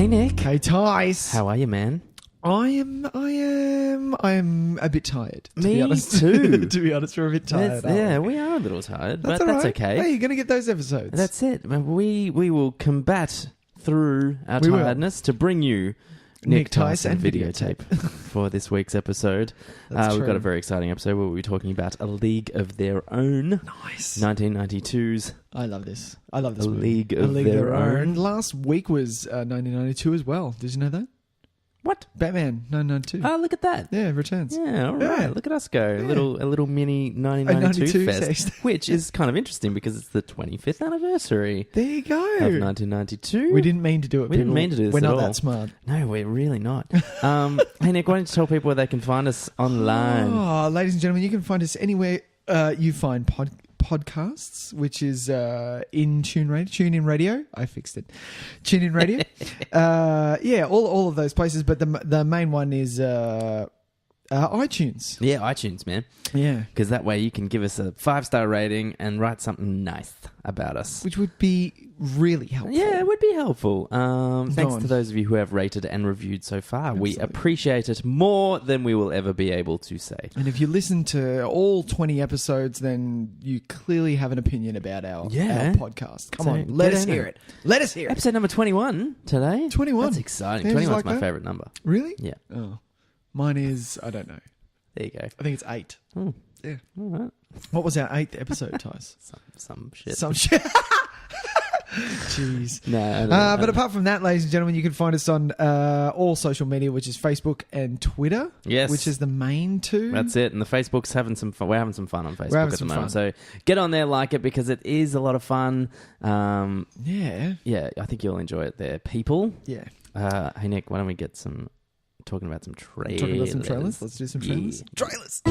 Nick. Hey, Tys. How are you, man? I am a bit tired. To Me be honest. too. To be honest, we're a bit tired. Yeah, we are a little tired, but all that's right. okay. Hey, you're going to get those episodes. That's it. We will combat through our tiredness to bring you Nick, Tys and Videotape for this week's episode. We've got a very exciting episode where we'll be talking about A League of Their Own. Nice. 1992's I love this. I love this A movie. League of Their Own. Last week was 1992 as well. Did you know that? What? Batman 1992. Oh, look at that. Yeah, returns. Yeah, all right. Yeah. Look at us go. Yeah. A little mini 1992 fest, fest. which is kind of interesting because it's the 25th anniversary There you go. of 1992. We didn't mean to do it. We didn't people. mean to do this We're at not all. that smart. No, we're really not. Hey, Nick, why don't you tell people where they can find us online? Oh, ladies and gentlemen, you can find us anywhere you find podcasts, which is in TuneIn Radio. I fixed it. TuneIn Radio. Yeah, all of those places. But the main one is iTunes. Yeah, iTunes, man. Yeah. Because that way you can give us a 5-star rating and write something nice about us. Which would be really helpful. Yeah, it would be helpful. Thanks to those of you who have rated and reviewed so far. Absolutely. We appreciate it more than we will ever be able to say. And if you listen to all 20 episodes, then you clearly have an opinion about our podcast. Come on, let us hear it. Let us hear it. Episode number 21 today. 21. That's exciting. Yeah, 21 is like my that? favourite number. Really? Yeah. Oh. Mine is, I don't know. There you go. I think it's 8. Oh. Yeah. All right. What was our 8th episode, Tys? Some shit. Some shit. Jeez. No. But apart from that, ladies and gentlemen, you can find us on all social media, which is Facebook and Twitter. Yes. Which is the main two. That's it. And the Facebook's having some fun. We're having some fun on Facebook having at the some moment. fun. So get on there, like it, because it is a lot of fun. Yeah. Yeah, I think you'll enjoy it there, people. Yeah. Hey, Nick, why don't we get talking about some trailers? Talking about some trailers? Let's do some trailers. Yeah. Trailers.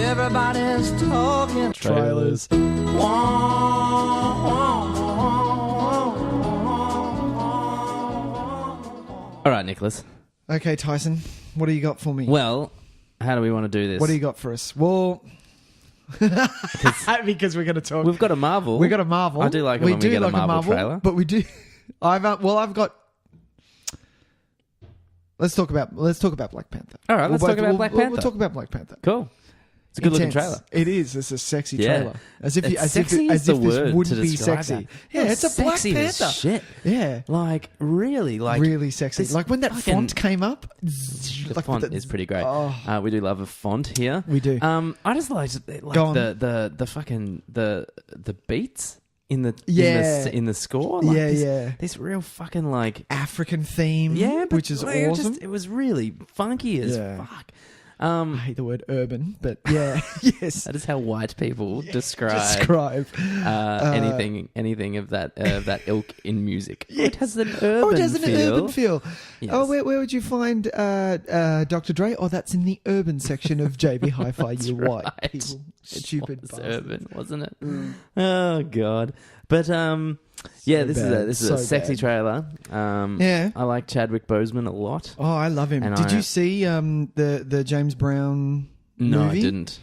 Everybody's talking Trailers. All right, Nicholas. Okay, Tyson, what do you got for me? Well, how do we want to do this? What do you got for us? Well, because we're going to talk. We've got a Marvel. We got a Marvel. I do like it when we get a Marvel trailer. But we do. I've got. Let's talk about Black Panther. All right, let's talk about Black Panther. We'll talk about Black Panther. Cool. It's a good looking Intense. trailer. It is. It's a sexy Yeah. trailer. As if Sexy is this the word wouldn't to be describe sexy. that. Yeah, it's a Black sexy as Panther. shit. Yeah. Like really sexy. this Like when that fucking- font came up. The font is pretty great. Oh. We do love a font here. We do. I just like Go on. the fucking the beats in the Yeah. in the score. Like Yeah. This real fucking like African theme. yeah, but which is like, awesome. It was really funky as Yeah. fuck. I hate the word urban, but yeah, yes. That is how white people describe anything of that ilk in music. Yes. Oh, it has an urban feel. Yes. Oh, where would you find Dr. Dre? Oh, that's in the urban section of JB Hi-Fi. You white right. people, stupid It was bastards. urban, wasn't it? Oh god! But yeah, this is a So sexy bad. trailer. Yeah. I like Chadwick Boseman a lot. Oh, I love him. And Did you see the James Brown No, movie? I didn't.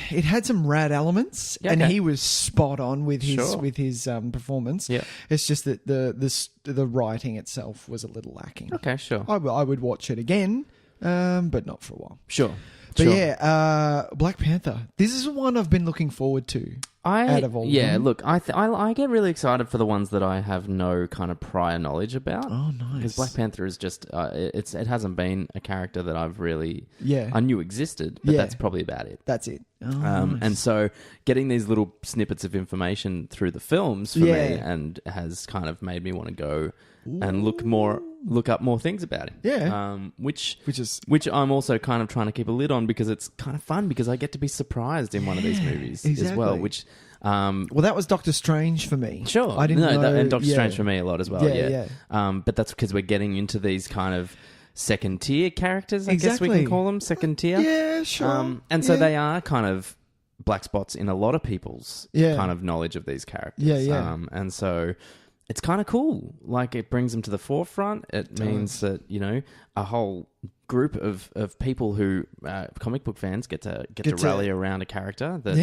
It had some rad elements, Yeah, and okay. he was spot on with his Sure. performance. Yeah. It's just that the writing itself was a little lacking. Okay, sure. I would watch it again, but not for a while. Sure. But Sure. yeah, Black Panther. This is one I've been looking forward to. Out of all of them. Look, I get really excited for the ones that I have no kind of prior knowledge about. Oh, nice. Because Black Panther is just it hasn't been a character that I've really Yeah. I knew existed, but Yeah. that's probably about it. That's it. Oh, nice. And so getting these little snippets of information through the films for me and has kind of made me want to go and look up more things about him. Yeah. Which is I'm also kind of trying to keep a lid on because it's kind of fun because I get to be surprised in one of these movies as well, exactly. which well, that was Doctor Strange for me. sure. I didn't know. And Doctor Strange for me a lot as well. Yeah. But that's because we're getting into these kind of second tier characters, I guess we Exactly. can call them second tier. Yeah, sure. And so Yeah. they are kind of black spots in a lot of people's kind of knowledge of these characters. Yeah. And so it's kind of cool. Like, it brings them to the forefront. It means that, you know, a whole group of people who comic book fans get to rally around a character that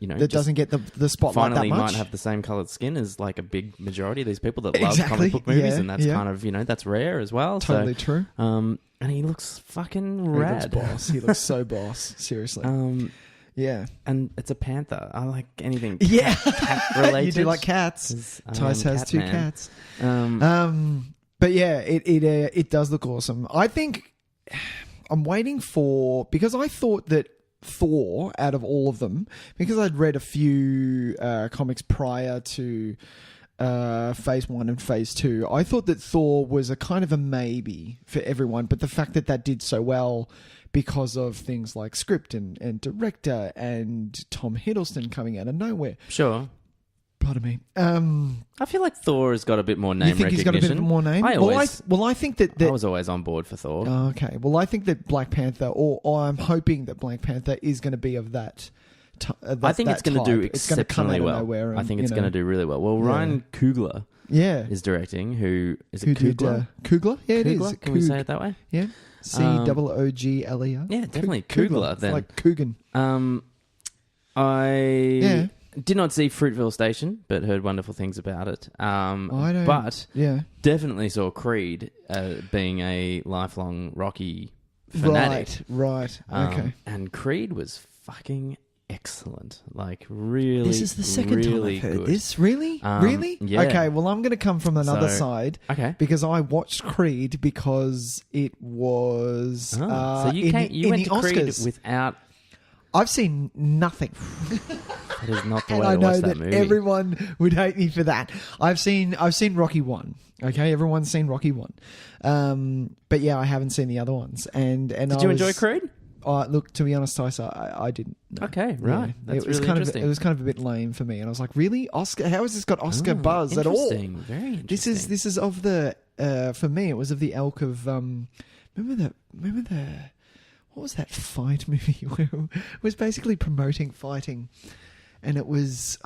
you know, that doesn't get the spotlight finally that much. might have the same coloured skin as like a big majority of these people that love comic book movies, and that's kind of, you know, that's rare as well. Totally true. And he looks fucking rad. He looks boss. He looks so boss. Seriously. Yeah. And it's a panther. I like anything cat related. You do like cats. Tys has two cats. But yeah, it does look awesome. I think I'm waiting for, because I thought that Thor, out of all of them, because I'd read a few comics prior to phase 1 and phase 2, I thought that Thor was a kind of a maybe for everyone, but the fact that did so well because of things like script and director and Tom Hiddleston coming out of nowhere. Sure. Pardon me. I feel like Thor has got a bit more name recognition. You think he's got a bit more name? I think that I was always on board for Thor. Okay. Well, I think that Black Panther, or I'm hoping that Black Panther is going to be of that. I think it's going to do exceptionally well. I think it's going to do really well. Well, Ryan Coogler is directing. Who is it? Coogler? Coogler? Yeah, it is. Can we say it that way? Yeah. Coogler. Yeah, definitely Coogler. Then, like Coogan. I did not see Fruitvale Station, but heard wonderful things about it. But definitely saw Creed being a lifelong Rocky fanatic. Right. Okay. And Creed was fucking excellent. Like, really, this is the second time I've heard good. this. Really? Really? Yeah. Okay, well, I'm going to come from another side. Okay. Because I watched Creed because it was so you went to Creed without... I've seen nothing. That is not the way to watch that movie. Everyone would hate me for that. I've seen Rocky 1. Okay, everyone's seen Rocky 1. But yeah, I haven't seen the other ones. And did you enjoy Creed? Look, to be honest, Tys, I didn't. No. Okay, right. Yeah. That's really interesting. It was kind of a bit lame for me, and I was like, really, Oscar? How has this got Oscar buzz at all? Interesting, very interesting. This is of the for me, it was of the ilk of remember the what was that fight movie where it was basically promoting fighting, and it was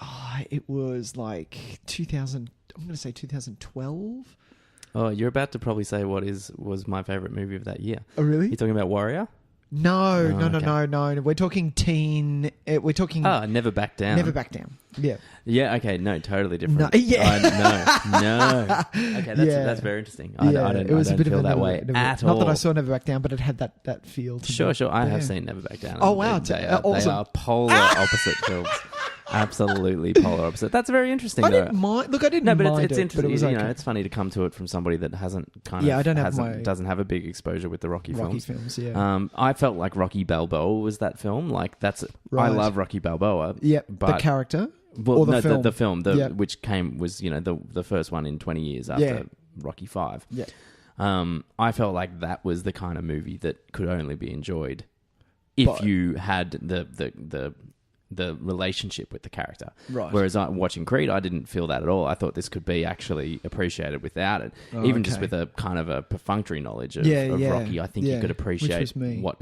like 2000. I'm going to say 2012. Oh, you're about to probably say what was my favorite movie of that year. Oh, really? You're talking about Warrior? No. We're talking teen. We're talking. Never Back Down. Never Back Down. Yeah. Yeah. Okay. No. Totally different. No. Yeah. No. Okay. That's very interesting. I don't feel that way at all. Not that I saw Never Back Down, but it had that feel to me. Sure. I have seen Never Back Down. Oh wow! They awesome. are polar opposite films. Absolutely polar opposite. That's very interesting. I didn't mind. Look, I didn't mind. It's interesting. But it was okay. You know, it's funny to come to it from somebody that hasn't doesn't have a big exposure with the Rocky films. Yeah. I felt like Rocky Balboa was that film. Like that's I love Rocky Balboa. Yeah, but the character. Well, or the film. The film, which was the first one in 20 years after Rocky 5. Yeah. I felt like that was the kind of movie that could only be enjoyed if you had the relationship with the character. Right. Whereas watching Creed, I didn't feel that at all. I thought this could be actually apprecited without it. Even just with a kind of a perfunctory knowledge of Rocky, I think you could appreciate what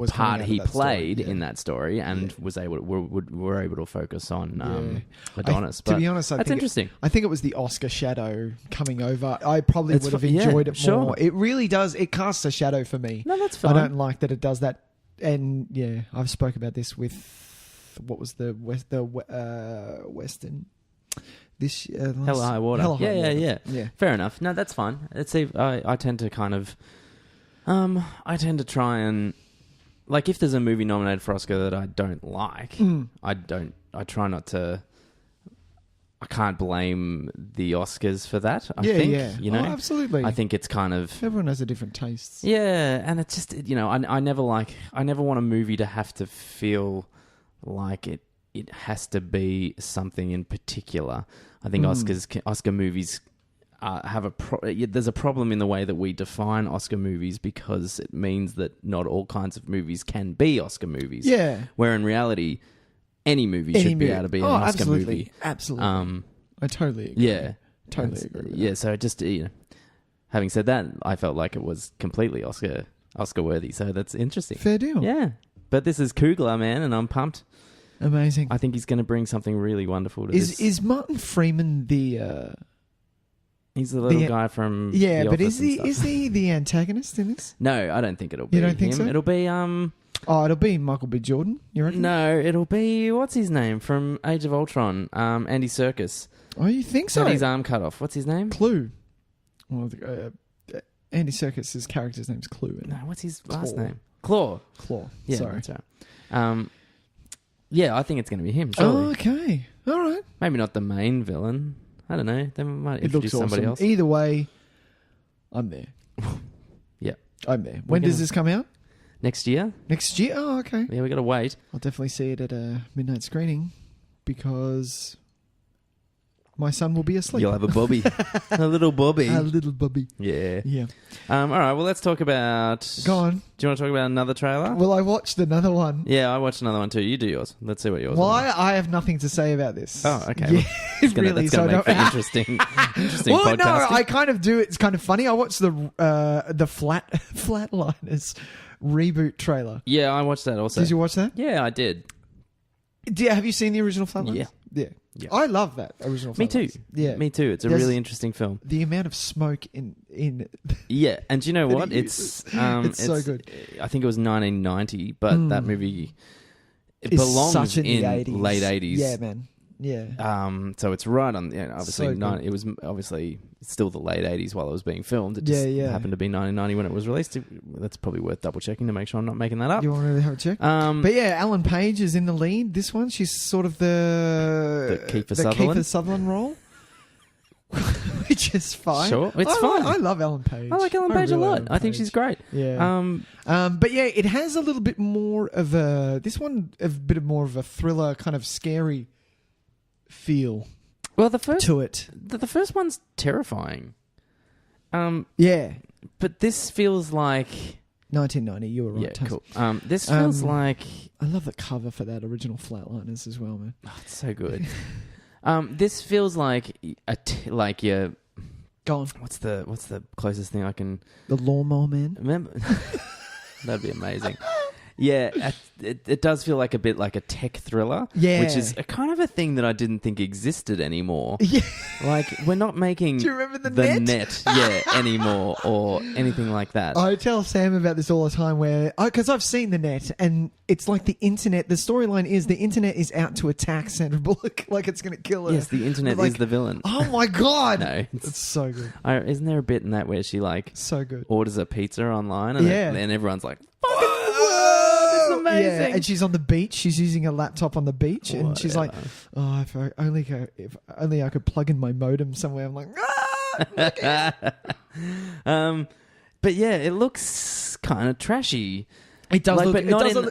part he played in that story, and were able to focus on Adonis. To be honest, that's interesting. I think it was the Oscar shadow coming over. I probably would have enjoyed it more. It really does. It casts a shadow for me. No, that's fine. I don't like that it does that. And I've spoke about this with what was the Western this Hell or High Water. Yeah. Fair enough. No, that's fine. I tend to kind of I tend to try and like if there's a movie nominated for Oscar that I don't like, I try not to. I can't blame the Oscars for that. I think, you know, absolutely. I think it's kind of everyone has a different taste. Yeah, and it's just I never want a movie to have to feel like it has to be something in particular. I think Oscar movies there's a problem in the way that we define Oscar movies because it means that not all kinds of movies can be Oscar movies. Yeah, where in reality. Any movie should be able to be an Oscar movie. Absolutely. I totally agree. Yeah. Totally agree with that. Yeah, so just, having said that, I felt like it was completely Oscar worthy, so that's interesting. Fair deal. Yeah. But this is Coogler, man, and I'm pumped. Amazing. I think he's going to bring something really wonderful to this. Is Martin Freeman the? He's the little guy from yeah, The but Office is he the antagonist in this? No, I don't think it'll be. You don't think him. so? It'll be it'll be Michael B. Jordan. You reckon? No, it'll be what's his name from Age of Ultron? Andy Serkis. Oh, you think so? Had his arm cut off. What's his name? Clue. Well, Andy Serkis' character's name's Clue. No, what's his last name? Claw. Yeah, Sorry. That's right. Yeah, I think it's going to be him. Surely. Oh, okay. All right. Maybe not the main villain. I don't know. They might It introduce looks somebody awesome. else. Either way, I'm there. Yeah. I'm there. When does this come out? Next year. Next year? Oh, okay. Yeah, we got to wait. I'll definitely see it at a midnight screening because my son will be asleep. You'll have a bobby. A little bobby. A little bubby. Yeah. Yeah. All right, well, let's talk about... Go on. Do you want to talk about another trailer? Well, I watched another one. Yeah, I watched another one too. You do yours. Let's see what yours Well, is. I have nothing to say about this. Oh, okay. Yeah, That's really. That's going to make for interesting well, podcasting. no, I kind of do. It's kind of funny. I watched the Flatliners reboot trailer. Yeah, I watched that also. Did you watch that? Yeah, I did. Have you seen the original Flatliners? Yeah. I love that original Flatliners. Me too. Yeah. Me too. It's a really interesting film. The amount of smoke in Yeah, and do you know what? It's so good. I think it was 1990, but that movie belongs such in in the 80s. late 80s. Yeah, man. Yeah. So it's right on. Obviously, So good. it was obviously still the late 80s while it was being filmed. It just Yeah. happened to be 1990 when it was released. That's probably worth double checking to make sure I'm not making that up. You want to have a check? But yeah, Ellen Page is in the lead. This one, she's sort of the Kiefer Sutherland role, which is fine. Sure, it's fine. I love Ellen Page. I like Ellen Page a lot. I think she's great. Yeah. But yeah, it has a little bit more of a more of a thriller, kind of scary feel. Well, the first to it. The first one's terrifying. Yeah. But this feels like 1990. You were right. Yeah, cool. This feels like I love the cover for that original Flatliners as well, man. Oh, it's so good. This feels like like your. Go on. What's the closest thing I can? The Lawnmower Man. Remember? That'd be amazing. Yeah, it does feel like a bit like a tech thriller. Yeah. Which is a kind of a thing that I didn't think existed anymore. Yeah. Like, we're not making Do you remember the net? Anymore or anything like that. I tell Sam about this all the time because I've seen the net and it's like the internet. The storyline is the internet is out to attack Sandra Bullock like it's going to kill her. Yes, the internet is the villain. Oh my God. No. It's so good. Isn't there a bit in that where she so good. orders a pizza online and and everyone's like, fucking amazing. Yeah, and she's on the beach. She's using a laptop on the beach, and she's like, "Oh, if only I could plug in my modem somewhere." I'm like, but yeah, it looks kind of trashy. It does look, but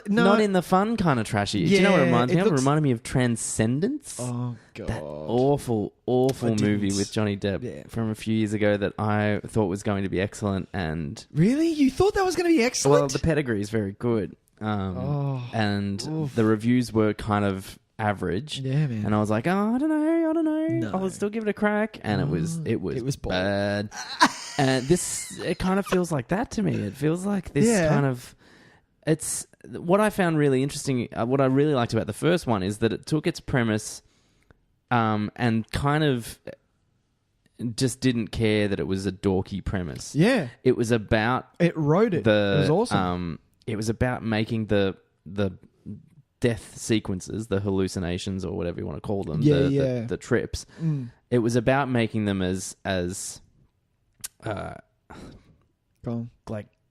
not in the fun kind of trashy. Yeah, do you know what it reminds me of? It reminded me of Transcendence. Oh God, that awful movie with Johnny Depp from a few years ago that I thought was going to be excellent. And really, you thought that was going to be excellent? Well, the pedigree is very good. And the reviews were kind of average. Yeah, man. And I was like, I don't know. No. I'll still give it a crack. And it was bad. And it kind of feels like that to me. It feels like this kind of. It's what I found really interesting. What I really liked about the first one is that it took its premise, and kind of just didn't care that it was a dorky premise. Yeah, it was about it wrote it. It was awesome. It was about making the death sequences, the hallucinations or whatever you want to call them, the trips. It was about making them as like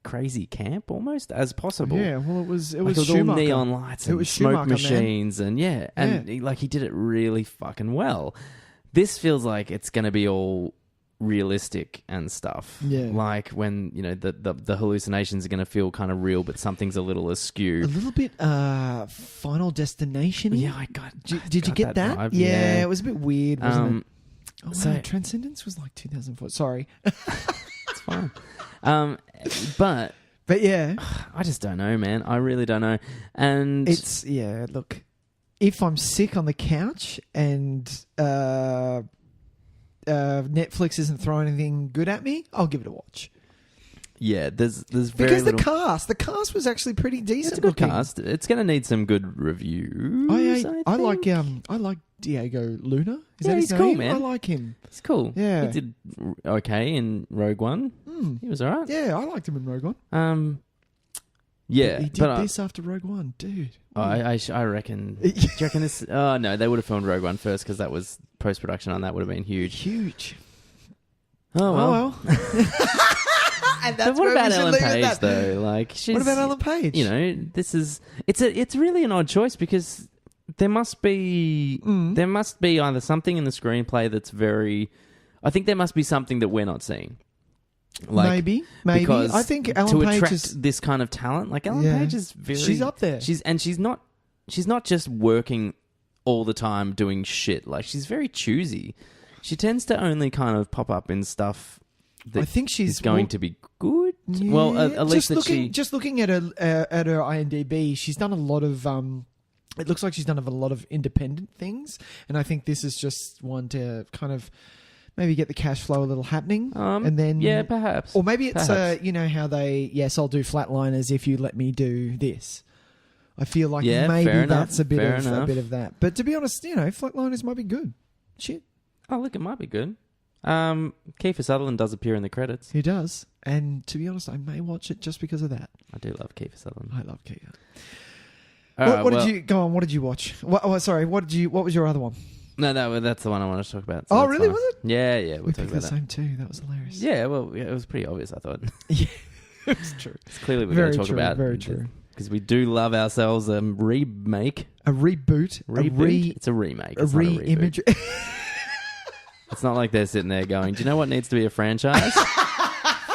crazy camp almost as possible. Yeah, well, it was all neon lights and smoke machines, man. and like he did it really fucking well. This feels like it's going to be all realistic and stuff. Yeah, like when the hallucinations are going to feel kind of real, but something's a little askew, a little bit Final Destination. Yeah, I got. Did you get that? Vibe, yeah, it was a bit weird, wasn't it? Oh, so Transcendence was like 2004. Sorry, it's fine. But yeah, I just don't know, man. I really don't know. And it's look, if I'm sick on the couch and Netflix isn't throwing anything good at me, I'll give it a watch. Yeah, there's very because little... the cast was actually pretty decent. It's a good looking. cast. It's going to need some good reviews. I like Diego Luna. Is that his he's cool, name? man. I like him. He's cool. Yeah. He did okay in Rogue One. He was all right. Yeah, I liked him in Rogue One. Yeah, he did this after Rogue One, dude. I reckon. Do you reckon this? Oh no, they would have filmed Rogue One first because that was post production on that would have been huge. Huge. Oh well. And that's but what about Ellen Page that. though? Like, she's, what about Ellen Page? You know, it's really an odd choice because there must be either something in the screenplay that's very. I think there must be something that we're not seeing. Like, maybe. Because I think Ellen to Page attract is this kind of talent, like Ellen Page is very. She's up there. She's not just working all the time doing shit. Like, she's very choosy. She tends to only kind of pop up in stuff that I think she's going to be good. Yeah, well, at least just looking at her IMDb, she's done a lot of. It looks like she's done a lot of independent things, and I think this is just one to kind of. Maybe get the cash flow a little happening, and then perhaps, or maybe it's you know how they I'll do Flatliners if you let me do this. I feel like maybe that's a bit of that. But to be honest, you know, Flatliners might be good. Shit. Oh, look, it might be good. Kiefer Sutherland does appear in the credits. He does, and to be honest, I may watch it just because of that. I do love Kiefer Sutherland. I love Kiefer. What did you go on? What did you watch? What was your other one? No, that's the one I wanted to talk about. So really? fine. Was it? Yeah. We picked the same too. That was hilarious. Yeah, well, it was pretty obvious, I thought. Yeah, it's true. It's clearly we're going to talk about. Very true. Because we do love ourselves a remake. A reboot. It's a remake. It's not a re-image. It's not like they're sitting there going, do you know what needs to be a franchise?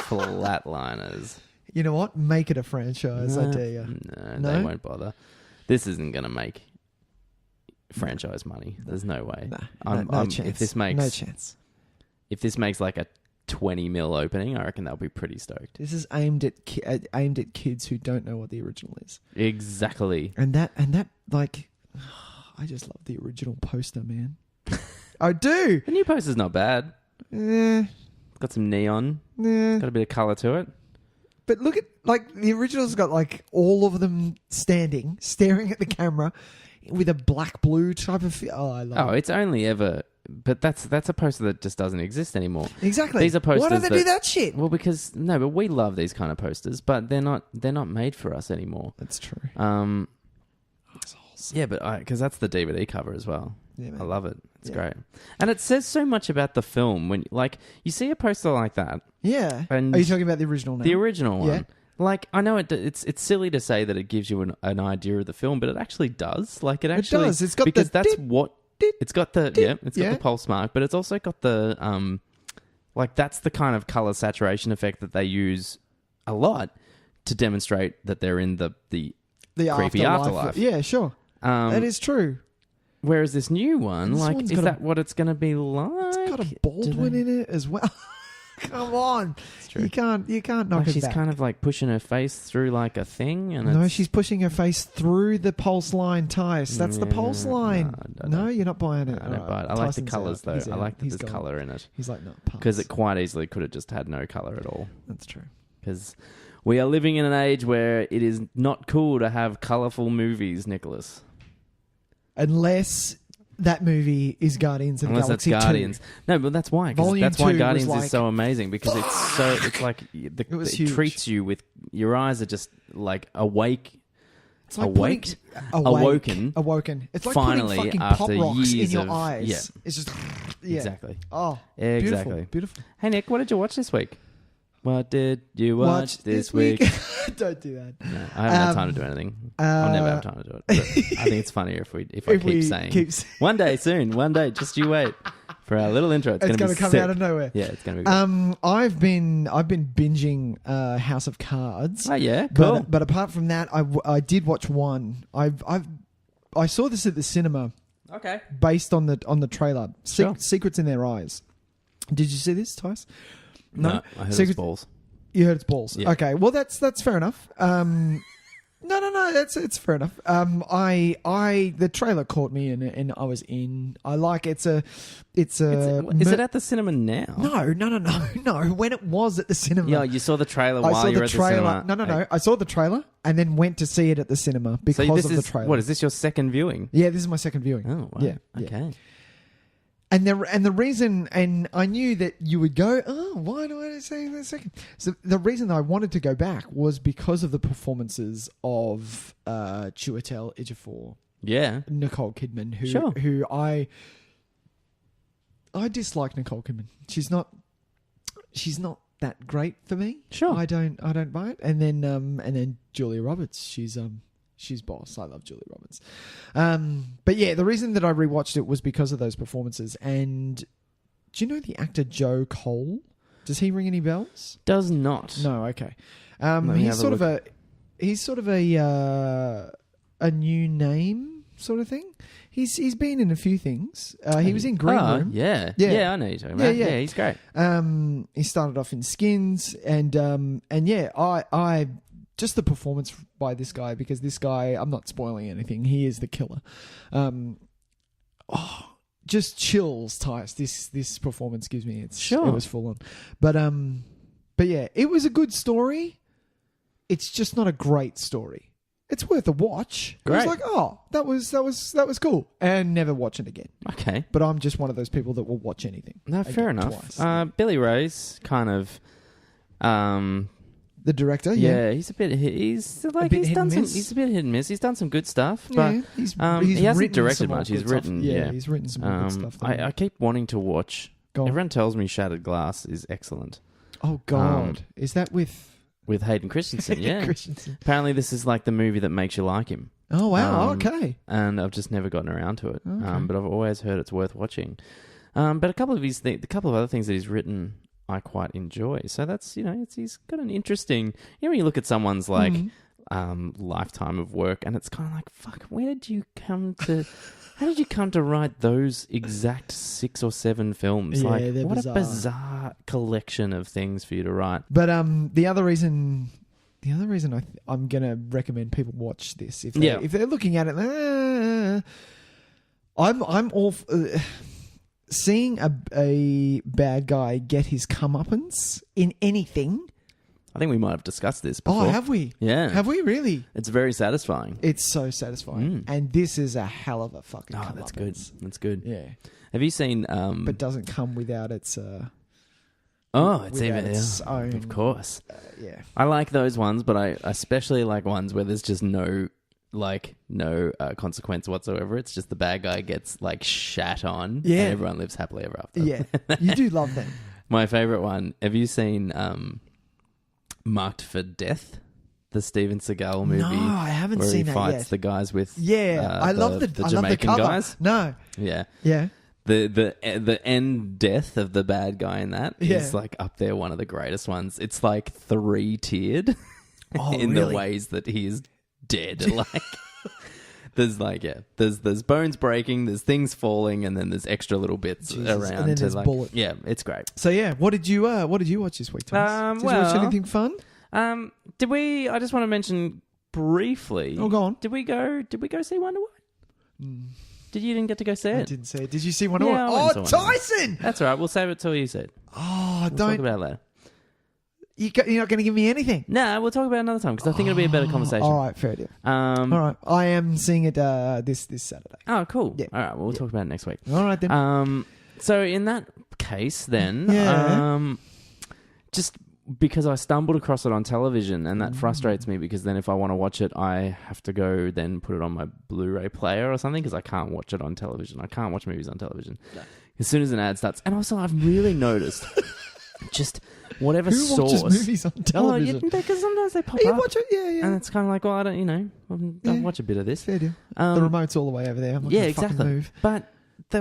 Flatliners. You know what? Make it a franchise, I dare you. No, they won't bother. This isn't going to make franchise money. There's no way. No chance. If this makes no chance. If this makes like a 20 mil opening, I reckon they'll be pretty stoked. This is aimed at kids who don't know what the original is. Exactly. And that like, I just love the original poster, man. I do. The new poster's not bad. It's got some neon. Got a bit of colour to it. But look at like the original's got like all of them staring at the camera. With a black-blue type of... I love it. It's only ever... But that's a poster that just doesn't exist anymore. Exactly. These are posters. Why don't they do that shit? Well, because... No, but we love these kind of posters, but they're not made for us anymore. That's true. Yeah, but because that's the DVD cover as well. Yeah, man. I love it. It's great. And it says so much about the film. When like you see a poster like that... Yeah. And are you talking about the original now? The original one. Yeah. Like, I know it's silly to say that it gives you an idea of the film, but it actually does. Like, it does. It's got because the that's dip, what dip, it's got the dip, it's got the pulse mark, but it's also got the like that's the kind of color saturation effect that they use a lot to demonstrate that they're in the creepy afterlife. Yeah, sure. That is true. Whereas this new one, like, is that what it's going to be like? It's got a Baldwin in it as well. Come on, it's true. You can't knock like it she's back. kind of like pushing her face through like a thing, and no, she's pushing her face through the pulse line, Tys. That's the pulse line. No, you're not buying it. I don't buy it. I like the colours though. I like that there's colour in it. He's like, no, because it quite easily could have just had no colour at all. That's true. Because we are living in an age where it is not cool to have colourful movies, Nicholas. Unless that movie is Guardians of the Galaxy 2. Guardians. No, but that's why. That's why Guardians is so amazing, because it's like it treats you with your eyes are just like awake. It's like awoken. It's like finally, putting fucking after pop rocks years in your of, eyes. Yeah. It's just exactly. Oh, exactly. Beautiful. Hey Nick, what did you watch this week? What did you watch this week? Don't do that. No, I haven't had time to do anything. I'll never have time to do it. But I think it's funnier if I keep saying one day soon. One day, just you wait for our little intro. It's going to come sick. out of nowhere. Yeah, it's going to be good. I've been binging House of Cards. Oh yeah, cool. But apart from that, I did watch one. I saw this at the cinema. Okay. Based on the trailer, Sure. Secrets in Their Eyes. Did you see this, Tys? No, I heard it's balls. You heard it's balls. Yeah. Okay, well that's fair enough. No. It's fair enough. The trailer caught me and I was in. I like it's a. Is it at the cinema now? No. When it was at the cinema, yeah, you saw the trailer while you were at the cinema. No. I saw the trailer and then went to see it at the cinema because of the trailer. What is this? Your second viewing? Yeah, this is my second viewing. Oh, wow. Yeah. Okay. And the reason, and I knew that you would go, why do I say that second? So the reason I wanted to go back was because of the performances of Chiwetel Ejiofor, Nicole Kidman, who I dislike Nicole Kidman. She's not that great for me. Sure, I don't buy it. And then Julia Roberts, she's boss. I love Julia Roberts. But yeah, the reason that I rewatched it was because of those performances. And do you know the actor Joe Cole? Does he ring any bells? Does not. No. Okay. He's sort of a new name sort of thing. He's been in a few things. He was in Green Room. Yeah, I know you're talking about. Yeah, he's great. He started off in Skins, and I just the performance by this guy, because this guy, I'm not spoiling anything, he is the killer. Just chills, Tys. This performance gives me. It was full on, but yeah, it was a good story. It's just not a great story. It's worth a watch. Great. It was like, that was cool, and never watch it again. Okay, but I'm just one of those people that will watch anything. No, fair enough. Twice. Billy Ray's kind of. The director, he's a bit hit and miss. He's done some good stuff, but he's he hasn't directed much. He's written, he's written some good stuff. I keep wanting to watch. Everyone tells me Shattered Glass is excellent. Oh God, is that with Hayden Christensen? Yeah, apparently this is like the movie that makes you like him. Oh wow, okay. And I've just never gotten around to it. Okay. But I've always heard it's worth watching. But a couple of other things that he's written, I quite enjoy. So that's, he's got an interesting, when you look at someone's like lifetime of work, and it's kind of like, fuck, how did you come to write those exact 6 or 7 films? Yeah, like, they're what bizarre. a bizarre collection of things for you to write. But the other reason I'm going to recommend people watch this, if they're looking at it, I'm all... seeing a bad guy get his comeuppance in anything. I think we might have discussed this before. Oh, have we? Yeah. Have we really? It's very satisfying. It's so satisfying. And this is a hell of a fucking comeuppance. That's good. That's good. Yeah. Have you seen... but doesn't come without its... it's even its own... Of course. Yeah. I like those ones, but I especially like ones where there's just no consequence whatsoever. It's just the bad guy gets shat on, and everyone lives happily ever after. Yeah, you do love them. My favorite one. Have you seen Marked for Death, the Steven Seagal movie? No, I haven't seen that yet. Where he fights the guys with I love the Jamaican guys. No, yeah. The end death of the bad guy in that is up there, one of the greatest ones. It's 3-tiered in the ways that he is dead. There's bones breaking, there's things falling, and then there's extra little bits around. And then there's bullet. Yeah, it's great. So what did you watch this week, Thomas? Did you watch anything fun? Did we? I just want to mention briefly. Oh, go on. Did we go see Wonder Woman? You didn't get to go see it? I didn't see it. Did you see Wonder Woman? Oh, Tyson! That's all right. We'll save it till you see it. Oh, we'll talk about it later. You're not going to give me anything? No, we'll talk about it another time, because I think it'll be a better conversation. All right, fair deal. All right, I am seeing it this Saturday. Oh, cool. Yeah. All right, well, we'll talk about it next week. All right, then. So in that case, then, just because I stumbled across it on television, and that frustrates me, because then if I want to watch it, I have to go then put it on my Blu-ray player or something, because I can't watch it on television. I can't watch movies on television. No. As soon as an ad starts. And also, I've really noticed... just whatever Who source. watches movies on television? Because sometimes they pop you up. watch it? Yeah. And it's kind of like, well, I don't, I'll watch a bit of this. Fair deal. The remote's all the way over there. I'm not gonna exactly. Move. But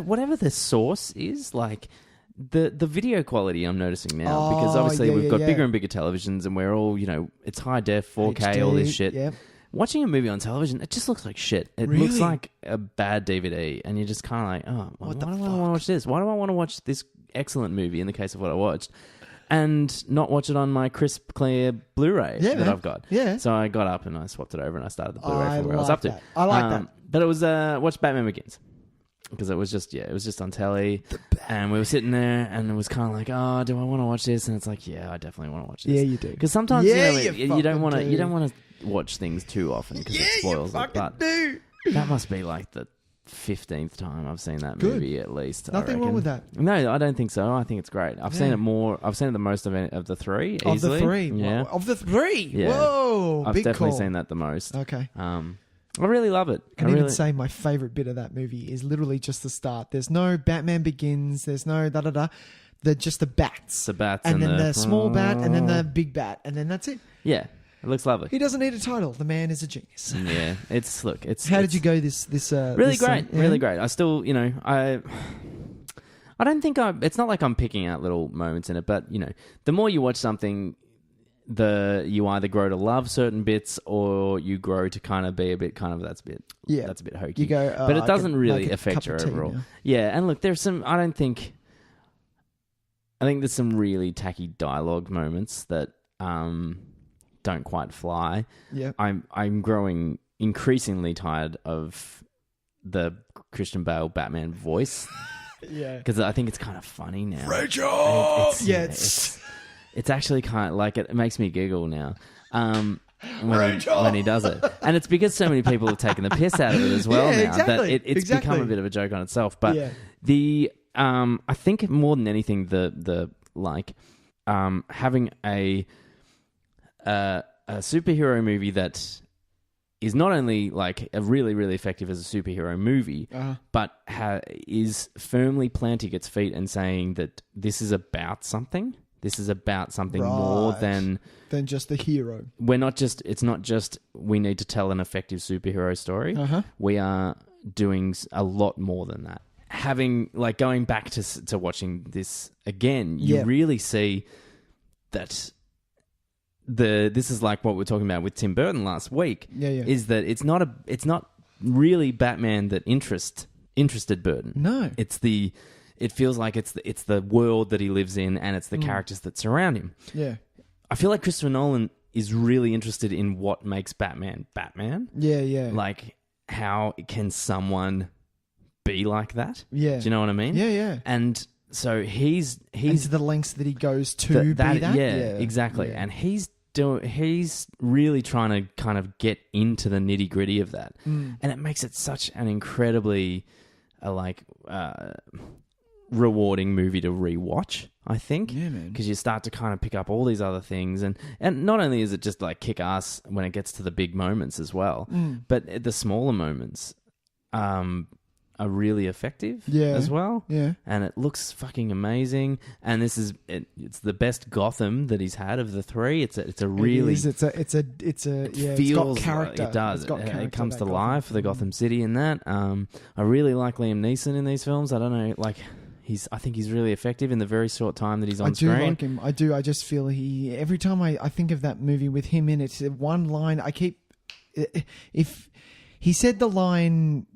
whatever the source is, the video quality I'm noticing now, because obviously we've got bigger and bigger televisions, and we're all, it's high def, 4K, HD, all this shit. Yeah. Watching a movie on television, it just looks like shit. It looks like a bad DVD, and you're just kind of like, why do I want to watch this? Why do I want to watch this excellent movie in the case of what I watched? and not watch it on my crisp, clear Blu-ray that I've got. Yeah. So I got up and I swapped it over and I started the Blu-ray from where I was up to. I like that. But it was watch Batman Begins. Because it was just on telly, and we were sitting there, and it was kind of like, oh, do I want to watch this? And it's like, yeah, I definitely want to watch this. Yeah, you do. Because sometimes you don't want to watch things too often because it spoils it. But that must be like the 15th time I've seen that movie at least. Nothing wrong with that. No, I don't think so. I think it's great. I've seen it more. I've seen it the most of the three. Easily. Of the three, yeah. Of the three. Yeah. Whoa, I've big definitely call. seen that the most. Okay. I really love it. I can even say my favourite bit of that movie is literally just the start. There's no Batman Begins. There's no da-da-da. They're just the bats. The bats. And then the small bat and then the big bat. And then that's it. Yeah. It looks lovely. He doesn't need a title. The man is a genius. Yeah. How did you go this really great. Really great. I still, I don't think it's not like I'm picking out little moments in it, but, the more you watch something, you either grow to love certain bits or you grow to kind of be a bit that's a bit hokey. You go, but it doesn't really affect your overall. Now. Yeah, and look, there's some. I think there's some really tacky dialogue moments that don't quite fly. Yeah, I'm growing increasingly tired of the Christian Bale Batman voice. Yeah, because I think it's kind of funny now. Rachel, It's actually kind of like it makes me giggle now when he does it. And it's because so many people have taken the piss out of it as well now that it's become a bit of a joke on itself. But I think more than anything, having a superhero movie that is not only like a really, really effective as a superhero movie, but is firmly planting its feet and saying that this is about something. This is about something more than just the hero. It's not just we need to tell an effective superhero story. We are doing a lot more than that. Going back to watching this again, you really see that this is like what we were talking about with Tim Burton last week. Is that it's not really Batman that interested Burton. No, it feels like it's the world that he lives in and it's the characters that surround him. Yeah. I feel like Christopher Nolan is really interested in what makes Batman Batman. Yeah, yeah. Like, how can someone be like that? Yeah. Do you know what I mean? Yeah, yeah. And so he's to the lengths that he goes to be that. Yeah, exactly. Yeah. And he's really trying to kind of get into the nitty-gritty of that. And it makes it such an incredibly rewarding movie to rewatch, I think. Yeah, man. Because you start to kind of pick up all these other things, and not only is it just like kick ass when it gets to the big moments as well, but the smaller moments are really effective as well. Yeah. And it looks fucking amazing. And this is it's the best Gotham that he's had of the three. It's a really it's got character. It does. It's got character, it comes to Gotham. life for the Gotham City in that. I really like Liam Neeson in these films. I don't know, like I think he's really effective in the very short time that he's on screen. I do like him. I do. I just feel every time I think of that movie with him in it, one line if he said the line,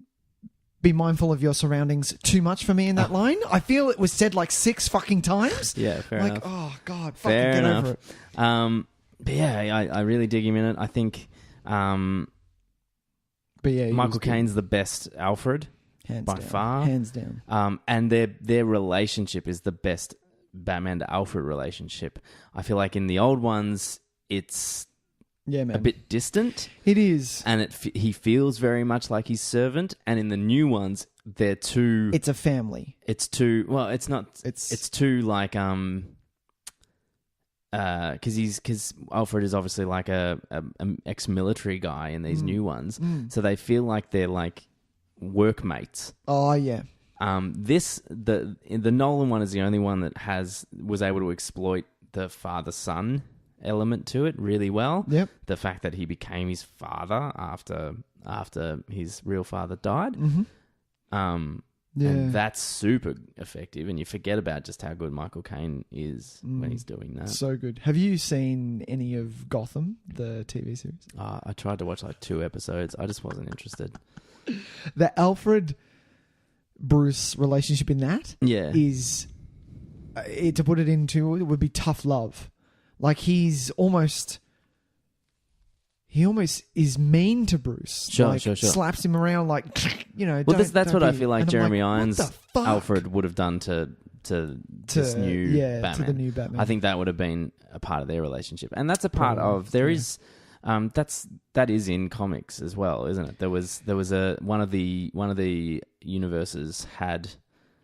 "Be mindful of your surroundings," too much for me in that line. I feel it was said like 6 fucking times. Yeah, fair enough. Oh God, fucking get over it. But yeah, I really dig him in it. I think Michael Caine's the best Alfred. Hands by down. far. Hands down. And their relationship is the best Batman to Alfred relationship. I feel like in the old ones, it's a bit distant. It is. And he feels very much like his servant. And in the new ones, they're too... It's a family. It's too... Well, it's not... It's too like... Because Alfred is obviously like a ex-military guy in these new ones. So they feel like they're like workmates. Oh yeah. The Nolan one is the only one that was able to exploit the father-son element to it really well. Yep. The fact that he became his father after his real father died. And that's super effective, and you forget about just how good Michael Caine is when he's doing that. So good. Have you seen any of Gotham, the TV series? I tried to watch like 2 episodes. I just wasn't interested. The Alfred Bruce relationship in that is to put it into, it would be tough love. Like he almost is mean to Bruce. Sure. Slaps him around like, Well, that's what I feel like Jeremy Irons' Alfred would have done to this new Batman. To the new Batman. I think that would have been a part of their relationship, and that's a part of there is. That is in comics as well, isn't it? There was one of the universes had.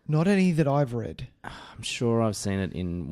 Not any that I've read. I'm sure I've seen it in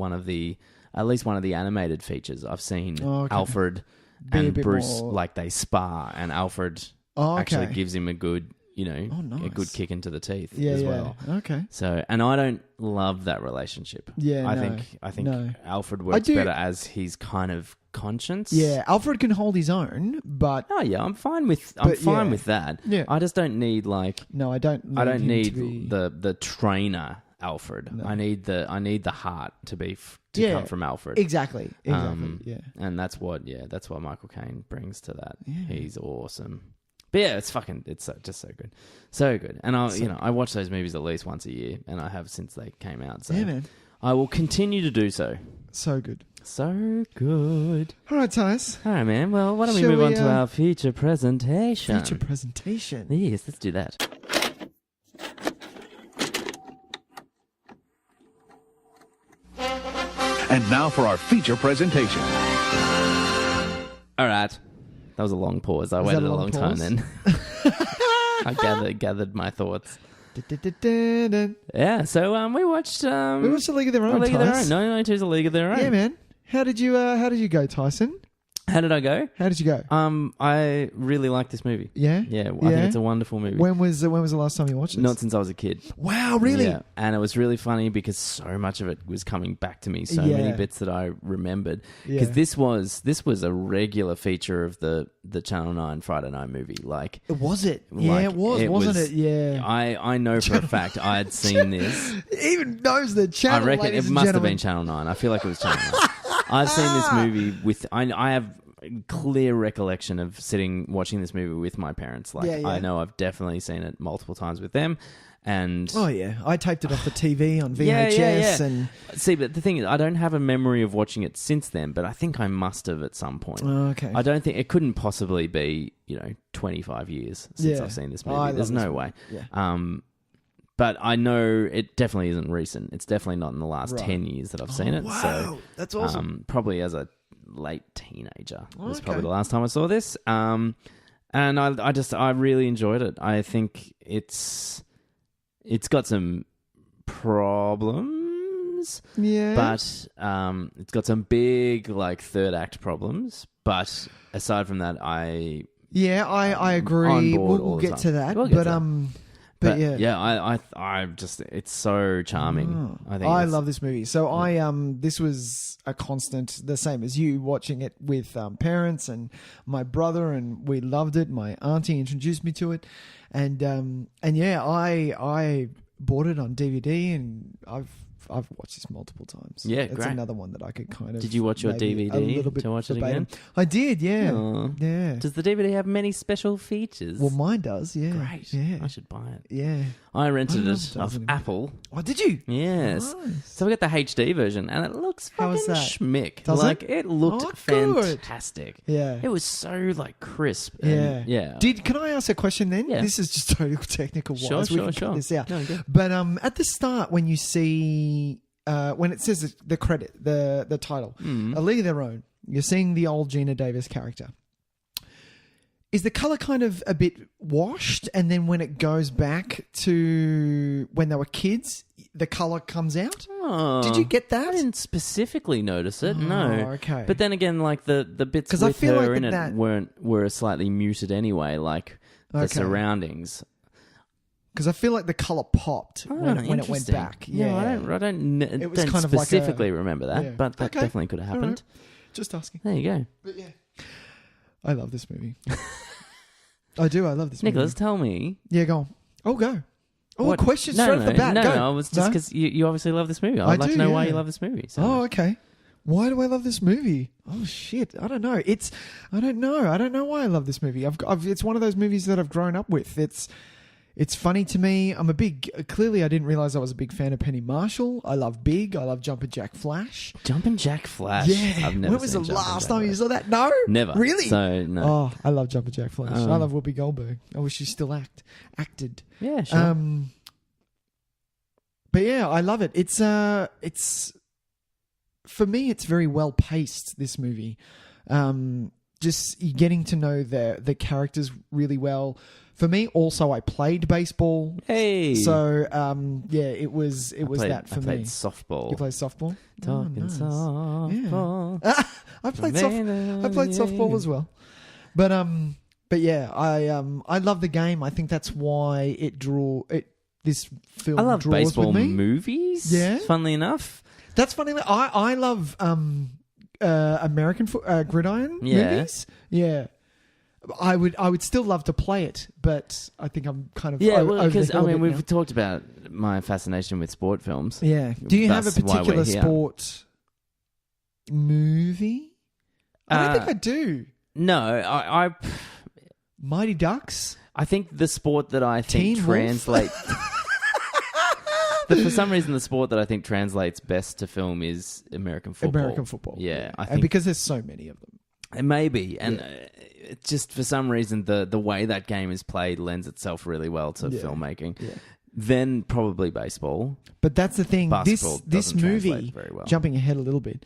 at least one of the animated features. I've seen Alfred and Bruce like they spar, and Alfred actually gives him a good. Nice. A good kick into the teeth well. Okay. So, and I don't love that relationship. Yeah, I think Alfred works better as his kind of conscience. Yeah, Alfred can hold his own, but I'm fine with that. Yeah. I just don't need I don't need the trainer Alfred. No. I need the heart to come from Alfred. Exactly. Yeah. And that's what Michael Caine brings to that. Yeah. He's awesome. But yeah, it's just so good. So good. And I watch those movies at least once a year, and I have since they came out. So yeah, man. I will continue to do so. So good. So good. All right, Tys. All right, man. Well, why don't we move on to our feature presentation? Feature presentation. Yes, let's do that. And now for our feature presentation. All right. That was a long pause. I waited a long time then. I gathered my thoughts. Yeah, so we watched The League of Their Own. 1992's A League of Their Own. Yeah, man. How did you go, Tyson? How did I go? How did you go? I really like this movie. Yeah? Yeah, I think it's a wonderful movie. When was the last time you watched it? Not since I was a kid. Wow, really? Yeah, and it was really funny because so much of it was coming back to me. So many bits that I remembered. Because this was a regular feature of the Channel 9 Friday night movie. Like, was it? Yeah, it was, wasn't it? Yeah. I know for a fact I had seen this. Even knows the channel. I reckon it must have been Channel 9. I feel like it was Channel 9. I've seen this movie with... I have clear recollection of watching this movie with my parents. I know I've definitely seen it multiple times with them. And I taped it off the TV on VHS. And see, but the thing is, I don't have a memory of watching it since then, but I think I must have at some point. Oh, okay. I don't think it couldn't possibly be 25 years since I've seen this movie. There's no way. Yeah. But I know it definitely isn't recent. It's definitely not in the last 10 years that I've seen it. Wow, so that's awesome. Probably as a late teenager was probably the last time I saw this. And I really enjoyed it. I think it's got some problems. Yeah. But it's got some big third act problems. But aside from that, I agree. We'll get to that. But I just it's so charming. I love this movie. So this was a constant, the same as you, watching it with parents and my brother, and we loved it. My auntie introduced me to it, and I bought it on DVD, and I've watched this multiple times. Yeah, it's great. another one that I could kind of. Did you watch your DVD to watch it again? I did, yeah. Aww. Yeah. Does the DVD have many special features? Well, mine does, yeah. Great. Yeah. I should buy it. Yeah. I rented it off Apple. Oh, did you? Yes. Nice. So we got the HD version, and it looks fucking schmick. Does it? It looked fantastic. Yeah. It was so crisp. Yeah. Yeah. Can I ask a question then? Yeah. This is just totally technical. Sure. Cut this out. No, good. But at the start, when you see when it says the credit, the title, A League of Their Own, you're seeing the old Geena Davis character. Is the colour kind of a bit washed, and then when it goes back to when they were kids, the colour comes out? Oh, did you get that? I didn't specifically notice it, no. Okay. But then again, the bits with I feel her like in it were slightly muted anyway, the surroundings. Because I feel like the colour popped when it went back. Yeah, no, I don't it was kind specifically of remember that, but that definitely could have happened. Right. Just asking. There you go. But yeah, I love this movie. I do. I love this movie. Nicholas, tell me. Yeah, go on. Oh, go. Oh, question straight off the bat. No, it was just because you obviously love this movie. I'd like to know why you love this movie. So much. Okay. Why do I love this movie? Oh shit! I don't know. I don't know. I don't know why I love this movie. It's one of those movies that I've grown up with. It's funny to me. Clearly I didn't realize I was a big fan of Penny Marshall. I love Big. I love Jumpin' Jack Flash. Jumpin' Jack Flash. Yeah. I've never When was the seen last Jumpin' time Jack you Flash. saw that? No? Never. Really? So, no. Oh, I love Jumpin' Jack Flash. I love Whoopi Goldberg. I wish she still acted. Yeah, sure. But yeah, I love it. It's for me, it's very well paced, this movie. Just getting to know the characters really well. For me, also, I played baseball. Hey. So, it was that for me. I played softball. You played softball? Talking softball. Yeah. I played softball as well. But yeah, I love the game. I think that's why this film I love draws baseball with me. movies. Yeah. Funnily enough. That's funny. I love American gridiron movies. Yeah. I would still love to play it, but I think I'm kind of because now. we've talked about my fascination with sport films. Yeah. Do you have a That's why we're particular here. sport movie? I don't think I do. No, I Mighty Ducks. I think the sport that I think Teen Wolf? translates. For some reason, the sport that I think translates best to film is American football. American football. Yeah, I and think because there's so many of them. it may be, and it's just for some reason the way that game is played lends itself really well to filmmaking. Yeah. Then probably baseball. But that's the thing. Basketball This doesn't movie, translate very well. jumping ahead a little bit,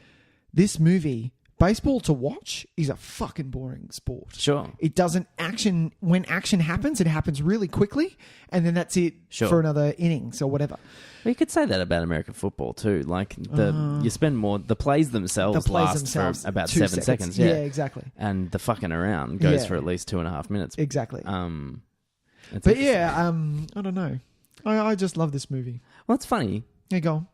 this movie, baseball to watch is a fucking boring sport. Sure. It doesn't action. When action happens, it happens really quickly, and then that's it for another innings or whatever. Well, you could say that about American football too. Like you spend more. The plays themselves last for about 7 seconds. Yeah, exactly. And the fucking around goes for at least 2.5 minutes. Exactly. But yeah, I don't know. I just love this movie. Well, it's funny. Yeah, go on.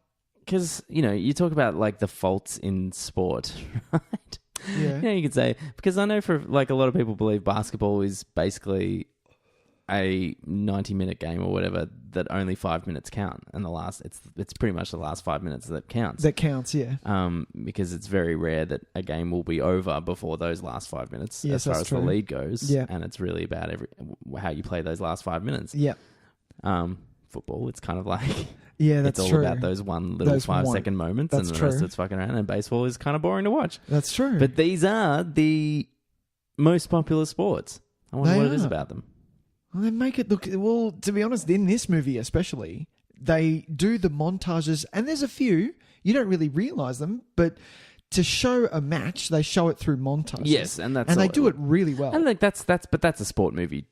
Because, you talk about, like, the faults in sport, right? Yeah. You could say, because I know for, like, a lot of people believe basketball is basically a 90-minute game or whatever that only 5 minutes count. And it's pretty much the last 5 minutes that counts. That counts, yeah. Because it's very rare that a game will be over before those last 5 minutes Yes, as far as true. the lead goes. Yeah. And it's really about how you play those last 5 minutes. Yeah. Football, it's kind of like... Yeah, that's it's all true. about those one little 5 second moments, That's and the true. rest it's fucking around. And baseball is kind of boring to watch. That's true. But these are the most popular sports. I wonder what it is about them. Well, they make it look... Well, to be honest, in this movie especially, they do the montages, and there's a few, you don't really realise them, but to show a match, they show it through montages. Yes, and they do it really well. And like that's a sport movie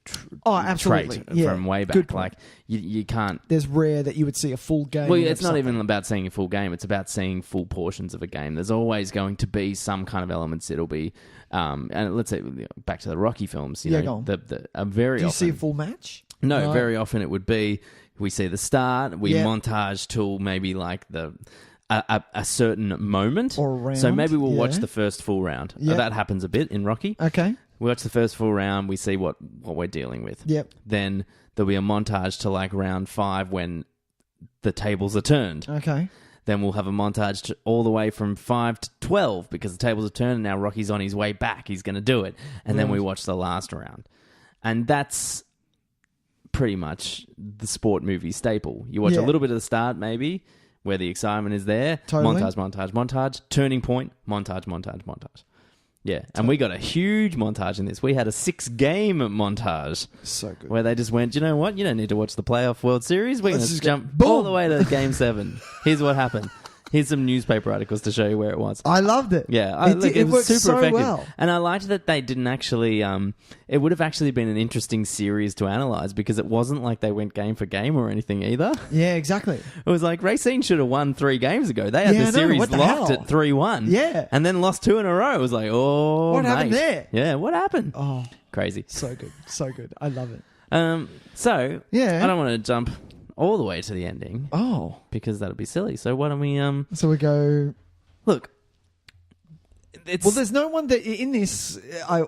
absolutely. trait Yeah. from way back. Good point. Like you can't... There's rare that you would see a full game. Well, it's not even about seeing a full game. It's about seeing full portions of a game. There's always going to be some kind of elements. It'll be, and let's say back to the Rocky films. You know, go on. very Do you often see a full match? No, very often it would be we see the start, we montage till maybe like a certain moment. Or a round. So maybe we'll watch the first full round. Yeah. That happens a bit in Rocky. Okay. We watch the first full round, we see what we're dealing with. Yep. Then there'll be a montage to like round 5 when the tables are turned. Okay. Then we'll have a montage all the way from 5 to 12 because the tables are turned and now Rocky's on his way back. He's going to do it. And then we watch the last round. And that's pretty much the sport movie staple. You watch a little bit of the start maybe where the excitement is there. Totally. Montage. Turning point. Montage. Yeah, and we got a huge montage in this. We had a 6-game montage. So good. Where they just went, you know what? You don't need to watch the playoff World Series. We're going to just jump go, all the way to Game 7. Here's what happened. Here's some newspaper articles to show you where it was. I loved it. Yeah, it was worked super so effective. well. And I liked that they didn't actually... it would have actually been an interesting series to analyse because it wasn't like they went game for game or anything either. Yeah, exactly. It was like Racine should have won 3 games ago. They had Yeah, I the know. series What the locked hell? at 3-1. Yeah. And then lost 2 in a row. It was like, oh, What happened mate. there? Yeah, what happened? Oh, Crazy. so good. So good. I love it. So, Yeah. I don't want to jump all the way to the ending Oh. because that'll be silly. So why don't we... So we go... Look, it's... Well, there's no one that... In this,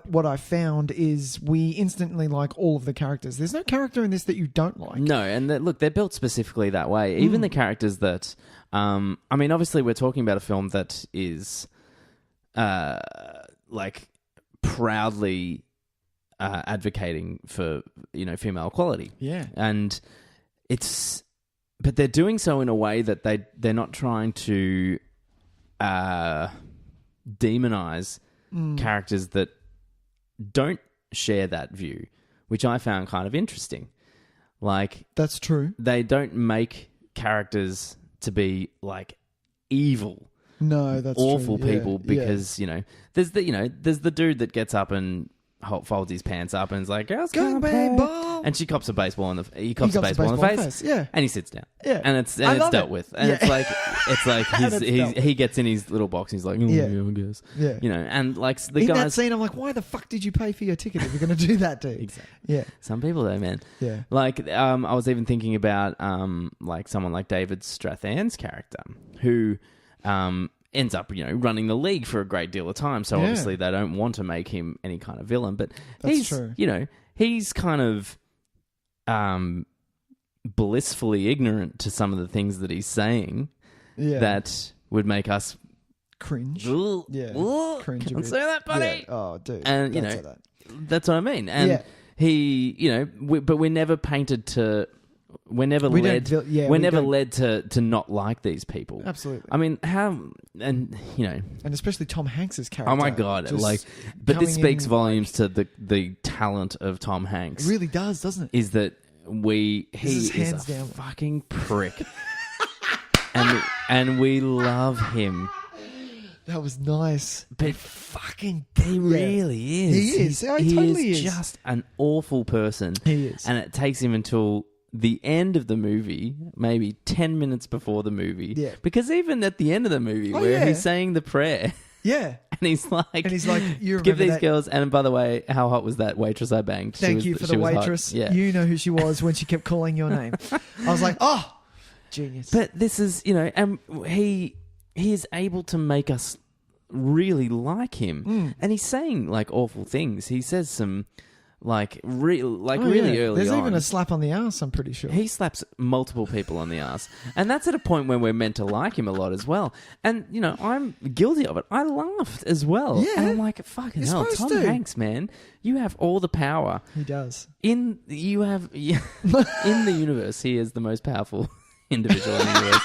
what I found is we instantly like all of the characters. There's no character in this that you don't like. No, and look, they're built specifically that way. Even the characters that... I mean, obviously we're talking about a film that is like proudly advocating for female equality. Yeah, and but they're doing so in a way that they're not trying to demonize characters that don't share that view, which I found kind of interesting. Like, that's true. They don't make characters to be like evil. No, that's awful true. people because there's the dude that gets up and folds his pants up and is like, "Girls can't play ball," and she cops a baseball in the he cops a baseball in the face, and he sits down, and it's dealt with, and it's like he gets in his little box and he's like, I guess, and like the in guys that scene, I'm like, why the fuck did you pay for your ticket if you're going to do that, dude? Exactly. Yeah, some people though, man. Yeah, like I was even thinking about like someone like David Strathairn's character who ends up, running the league for a great deal of time. So obviously they don't want to make him any kind of villain. But he's kind of blissfully ignorant to some of the things that he's saying that would make us cringe. Cringe a bit. Say that, buddy. Yeah. Oh, dude. And that's what I mean. And he, but we're never painted to. We're never led to not like these people. Absolutely. I mean, and especially Tom Hanks's character. Oh my god! But this speaks volumes to the talent of Tom Hanks. It really does, doesn't it? Is that he is a fucking prick, and we love him. That was nice. But fucking, he really is. He is. He totally is. Just an awful person. He is, and it takes him until the end of the movie, maybe 10 minutes before the movie, because even at the end of the movie he's saying the prayer, and he's like, you give these girls, and by the way, how hot was that waitress I banged? Thank you for the waitress. You know who she was when she kept calling your name. I was like, oh, genius. But this is, and he is able to make us really like him, and he's saying like awful things. He says some really early on. There's even a slap on the ass, I'm pretty sure. He slaps multiple people on the ass. And that's at a point when we're meant to like him a lot as well. And, I'm guilty of it. I laughed as well. Yeah. And I'm like, fucking hell, Tom Hanks, man, you have all the power. He does. In the universe, he is the most powerful individual in the universe.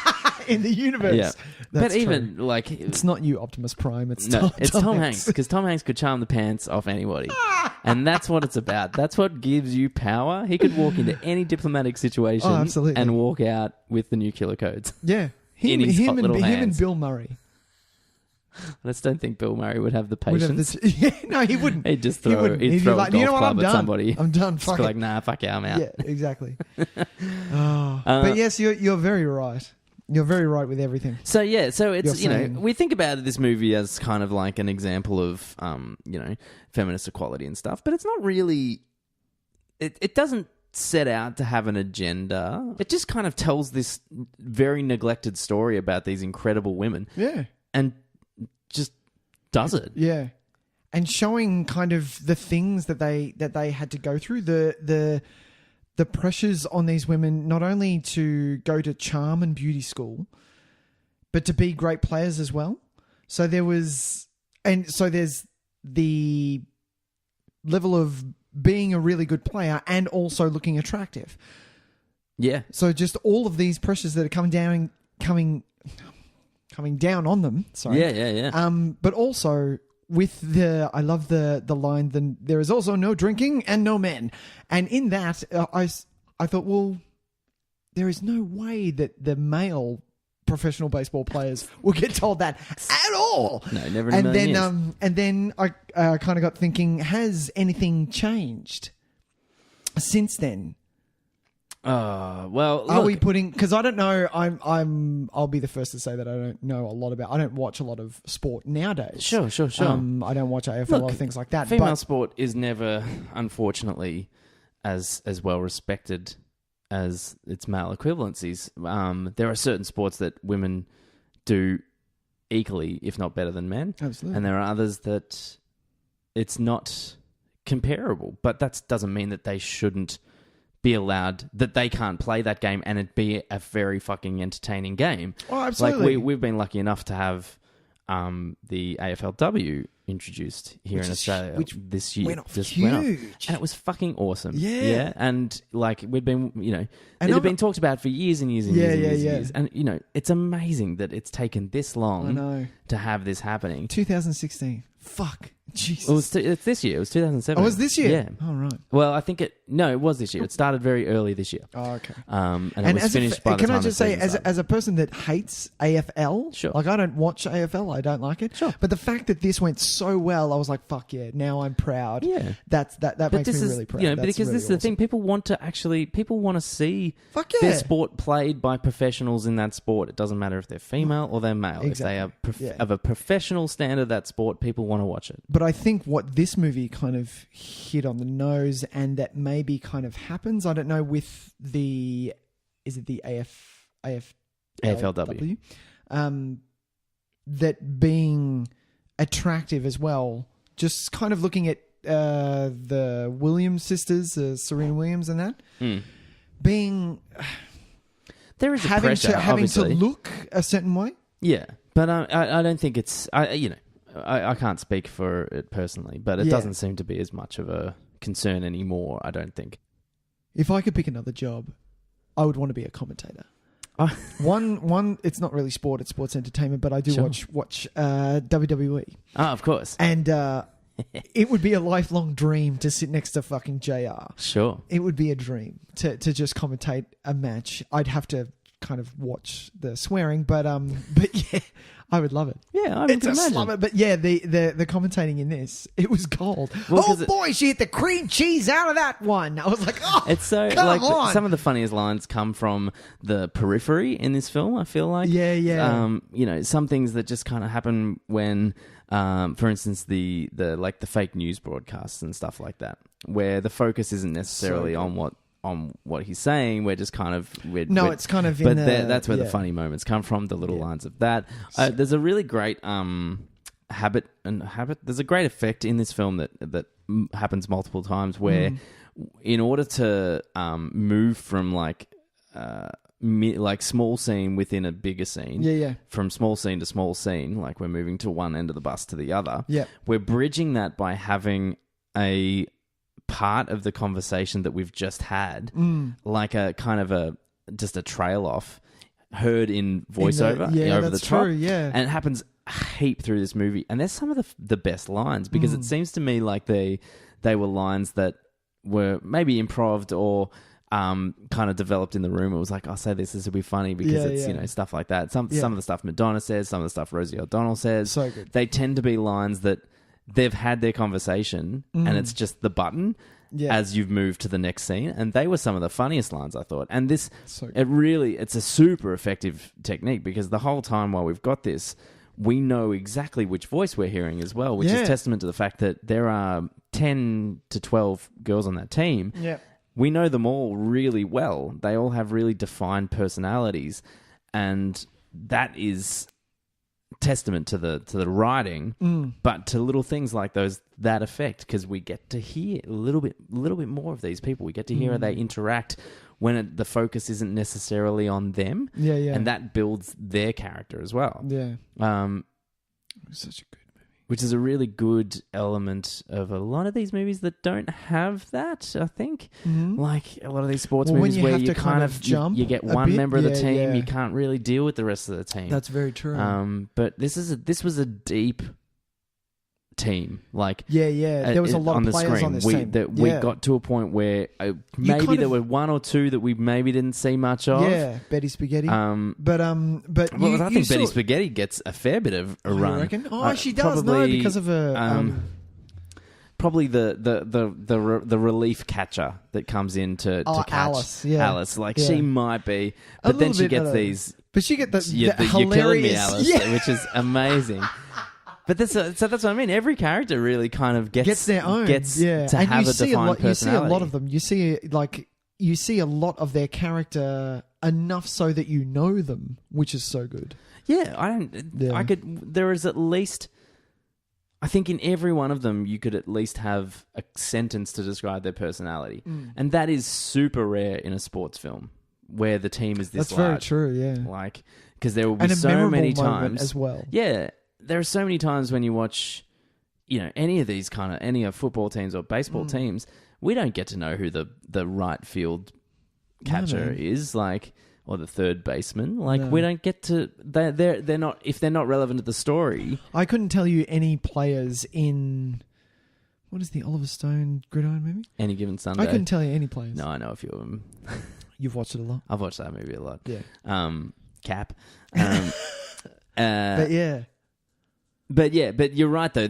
In the universe. Yeah. That's but even, true. It's not you, Optimus Prime. It's Tom Hanks. Because Tom Hanks could charm the pants off anybody. And that's what it's about. That's what gives you power. He could walk into any diplomatic situation and walk out with the nuclear codes. Yeah. Him and Bill Murray. I just don't think Bill Murray would have the patience. No, he wouldn't. He'd just throw a golf club at somebody. I'm done. Just be like, nah, fuck yeah, I'm out. Yeah, exactly. But yes, you're very right. You're very right with everything. So it's, we think about this movie as kind of like an example of, feminist equality and stuff, but it's not really, it doesn't set out to have an agenda. It just kind of tells this very neglected story about these incredible women. Yeah. And just does it. Yeah. And showing kind of the things that they had to go through, the pressures on these women, not only to go to charm and beauty school, but to be great players as well. So there's the level of being a really good player and also looking attractive. Yeah. So just all of these pressures that are coming down on them. Sorry. Yeah. But also with I love the line, there is also no drinking and no men. And in that, I thought, well, there is no way that the male professional baseball players will get told that at all. No, never in a million years. And then I kind of got thinking, has anything changed since then? Well, are we putting? Because I don't know. I'll be the first to say that I don't know a lot about. I don't watch a lot of sport nowadays. Sure. I don't watch AFL or things like that. Female sport is never, unfortunately, as well respected as its male equivalencies. There are certain sports that women do equally, if not better than men. Absolutely. And there are others that it's not comparable. But that doesn't mean that they shouldn't be allowed, that they can't play that game and it be a very fucking entertaining game. Oh, absolutely. Like we've been lucky enough to have the AFLW introduced here in Australia, which this year went off just huge. went off, and it was fucking awesome. Yeah. And like we'd been, it And had been talked about for years and years and years and years and yeah. years, and it's amazing that it's taken this long to have this happening. 2016. Fuck. Jesus. It's this year. It was 2007. Oh, it was this year? Yeah. Oh, right. Well, I think it was this year. It started very early this year. Oh, okay. And it was finished by the time can I just say, the season as a person that hates AFL, Sure. like I don't watch AFL, I don't like it. Sure. But the fact that this went so well, I was like, fuck yeah, now I'm proud. Yeah. That makes me really proud. Because really this is the thing. People want to see Fuck yeah. their sport played by professionals in that sport. It doesn't matter if they're female or they're male. Exactly. If they are of a professional standard, that sport, people want to watch it. But I think what this movie kind of hit on the nose, and that maybe kind of happens, I don't know, with is it the AFLW? That being attractive as well, just kind of looking at the Williams sisters, Serena Williams and that, being... There is a having pressure, having to obviously. look a certain way. Yeah, but I don't think it's... I can't speak for it personally, but it doesn't seem to be as much of a concern anymore, I don't think. If I could pick another job, I would want to be a commentator. One, it's not really sport, it's sports entertainment, but I do watch WWE. Ah, of course. And it would be a lifelong dream to sit next to fucking JR. Sure. It would be a dream to just commentate a match. I'd have to kind of watch the swearing, but yeah, I would love it. Yeah, I would imagine. Love it. But yeah, the commentating in this, it was gold. Well, boy, she hit the cream cheese out of that one. I was like, oh, it's so come on. Some of the funniest lines come from the periphery in this film, I feel like. Yeah. Some things that just kind of happen when, for instance, the fake news broadcasts and stuff like that, where the focus isn't necessarily on what he's saying. We're just kind of... it's kind of... But that's where the funny moments come from, the little lines of that. There's a really great habit. There's a great effect in this film that happens multiple times where in order to move from small scene within a bigger scene, from small scene to small scene, like we're moving to one end of the bus to the other, we're bridging that by having a part of the conversation that we've just had, like a kind of just a trail off, heard in voiceover over the top. True, yeah. And it happens a heap through this movie. And there's some of the best lines, because it seems to me like they were lines that were maybe improv'd or kind of developed in the room. It was like, I'll say this will be funny because it's stuff like that. Some of the stuff Madonna says, some of the stuff Rosie O'Donnell says. So good. They tend to be lines that they've had their conversation and it's just the button as you've moved to the next scene. And they were some of the funniest lines, I thought. And this, it's a super effective technique, because the whole time while we've got this, we know exactly which voice we're hearing as well, which is testament to the fact that there are 10 to 12 girls on that team. Yeah. We know them all really well. They all have really defined personalities. And that is testament to the writing, but to little things like that effect, because we get to hear a little bit more of these people. We get to hear how they interact when the focus isn't necessarily on them, and that builds their character as well. Yeah, it was such a good movie, which is a really good element of a lot of these movies that don't have that. I think, like a lot of these sports movies where you kind of jump, you get one member of the team, you can't really deal with the rest of the team. That's very true. But this was a deep team. Like there was a lot on of the players screen. on this team. We got to a point where maybe there were one or two that we maybe didn't see much of. Yeah, Betty Spaghetti. But I think Betty Spaghetti gets a fair bit of a run. You reckon? she does. Probably, because of her. Probably the relief catcher that comes in to catch Alice. Alice. Like she might be, but then she gets these. But she get the hilarious. You're killing me, Alice, which is amazing. But that's what I mean. Every character really kind of gets their own. To have a defined personality. You see a lot of them. You see a lot of their character enough so that you know them, which is so good. Yeah, there is at least, I think in every one of them, you could at least have a sentence to describe their personality. And that is super rare in a sports film where the team is this large. That's very true, yeah. Like, because there will be so many times as well. Yeah. There are so many times when you watch, any of these any of football teams or baseball teams, we don't get to know who the right field catcher is, like, or the third baseman. Like, we don't get to. They're not, if they're not relevant to the story. I couldn't tell you any players in. What is the Oliver Stone Gridiron movie? Any Given Sunday. I couldn't tell you any players. No, I know a few of them. You've watched it a lot. I've watched that movie a lot. Yeah. Cap. But yeah. But you're right though.